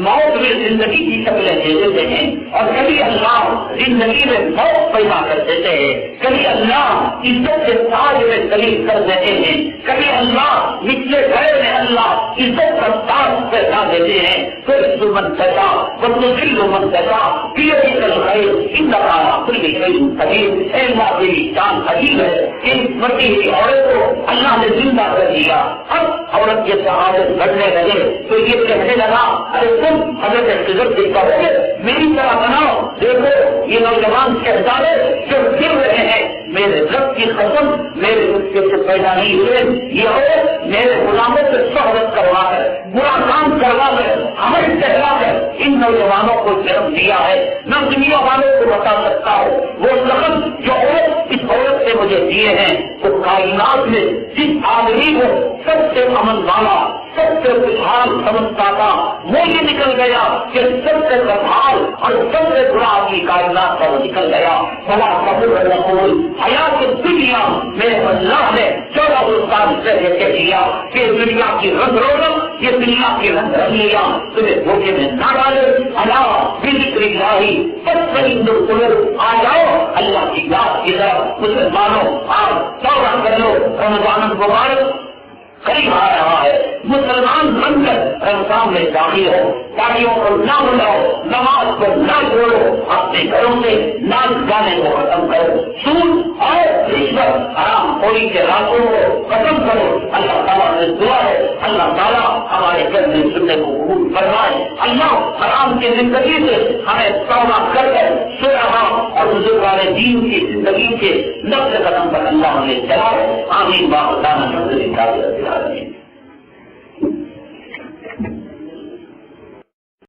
موت میں زندگی کی شکلیں دے دیتے ہیں اور کبھی اللہ زندگی میں موت پیدا کر دیتے ہیں، کبھی اللہ عزت سے تاج میں تبدیل کر دیتے ہیں، کبھی اللہ نچلے گھر میں اللہ عزت کا تاج پیدا دیتے ہیں۔ تو من پیدا من پیدا جان عجیب ہے کہ مرتی ہوئی عورت کو اللہ نے زندہ کر دیا۔ اب عورت کے شہادت بڑھنے لگے تو یہ کہنے لگا ارے تم حضرت خضر سے کہو گے میری طرح بناؤ، دیکھو یہ نوجوان شہزادے جو گر رہے ہیں، میرے رب کی قسم میرے رشتے سے پیدا نہیں ہوئے، یہ عورت میرے غلاموں سے شہرت کروا کر برا کام کروا کر ہمیں کہلا کر ان نوجوانوں کو جنم دیا ہے۔ میں دنیا والوں کو بتا سکتا ہوں وہ لفظ جو عورت اس عورت سے مجھے دیے ہیں، تو کائنات میں جس آدمی کو سب سے امن والا سب سے خوشحال سمجھتا تھا وہ یہ نکل گیا کہ سب سے بدحال اور سب سے برا آدمی کائنات کا وہ نکل گیا۔ بڑا قبول رسول حیات دنیا میرے اللہ نے 14 سال سے دیا کہ دنیا کی رنگ رونق، یہ دنیا کی رنگ رنگیاں تمہیں دھوکے میں نہ ڈالے۔ اللہ بذکر اللہ فاطمئن القلوب، آ جاؤ اللہ کی یاد کی طرف مسلمانوں، آپ توبہ کر لو، رمضان المبارک قریب آ رہا ہے، مسلمان بن کر رمضان میں داخل ہو، پارٹیوں کو نہ بلاؤ، نماز کو نہ چھوڑو، اپنے گھروں سے ناچ گانے کو ختم کرو، سود اور رشوت حرام خوری کے راستوں کو ختم کرو۔ اللہ تعالیٰ سے دعا ہے اللہ تعالیٰ ہمارے گھر میں سننے کو قبول فرمائے، اللہ حرام کی زندگی سے ہمیں توبہ کر کر صلح اور بزرگان دین کی زندگی کے نقل قدم پر اللہ ہمیں چلائے۔ آمین۔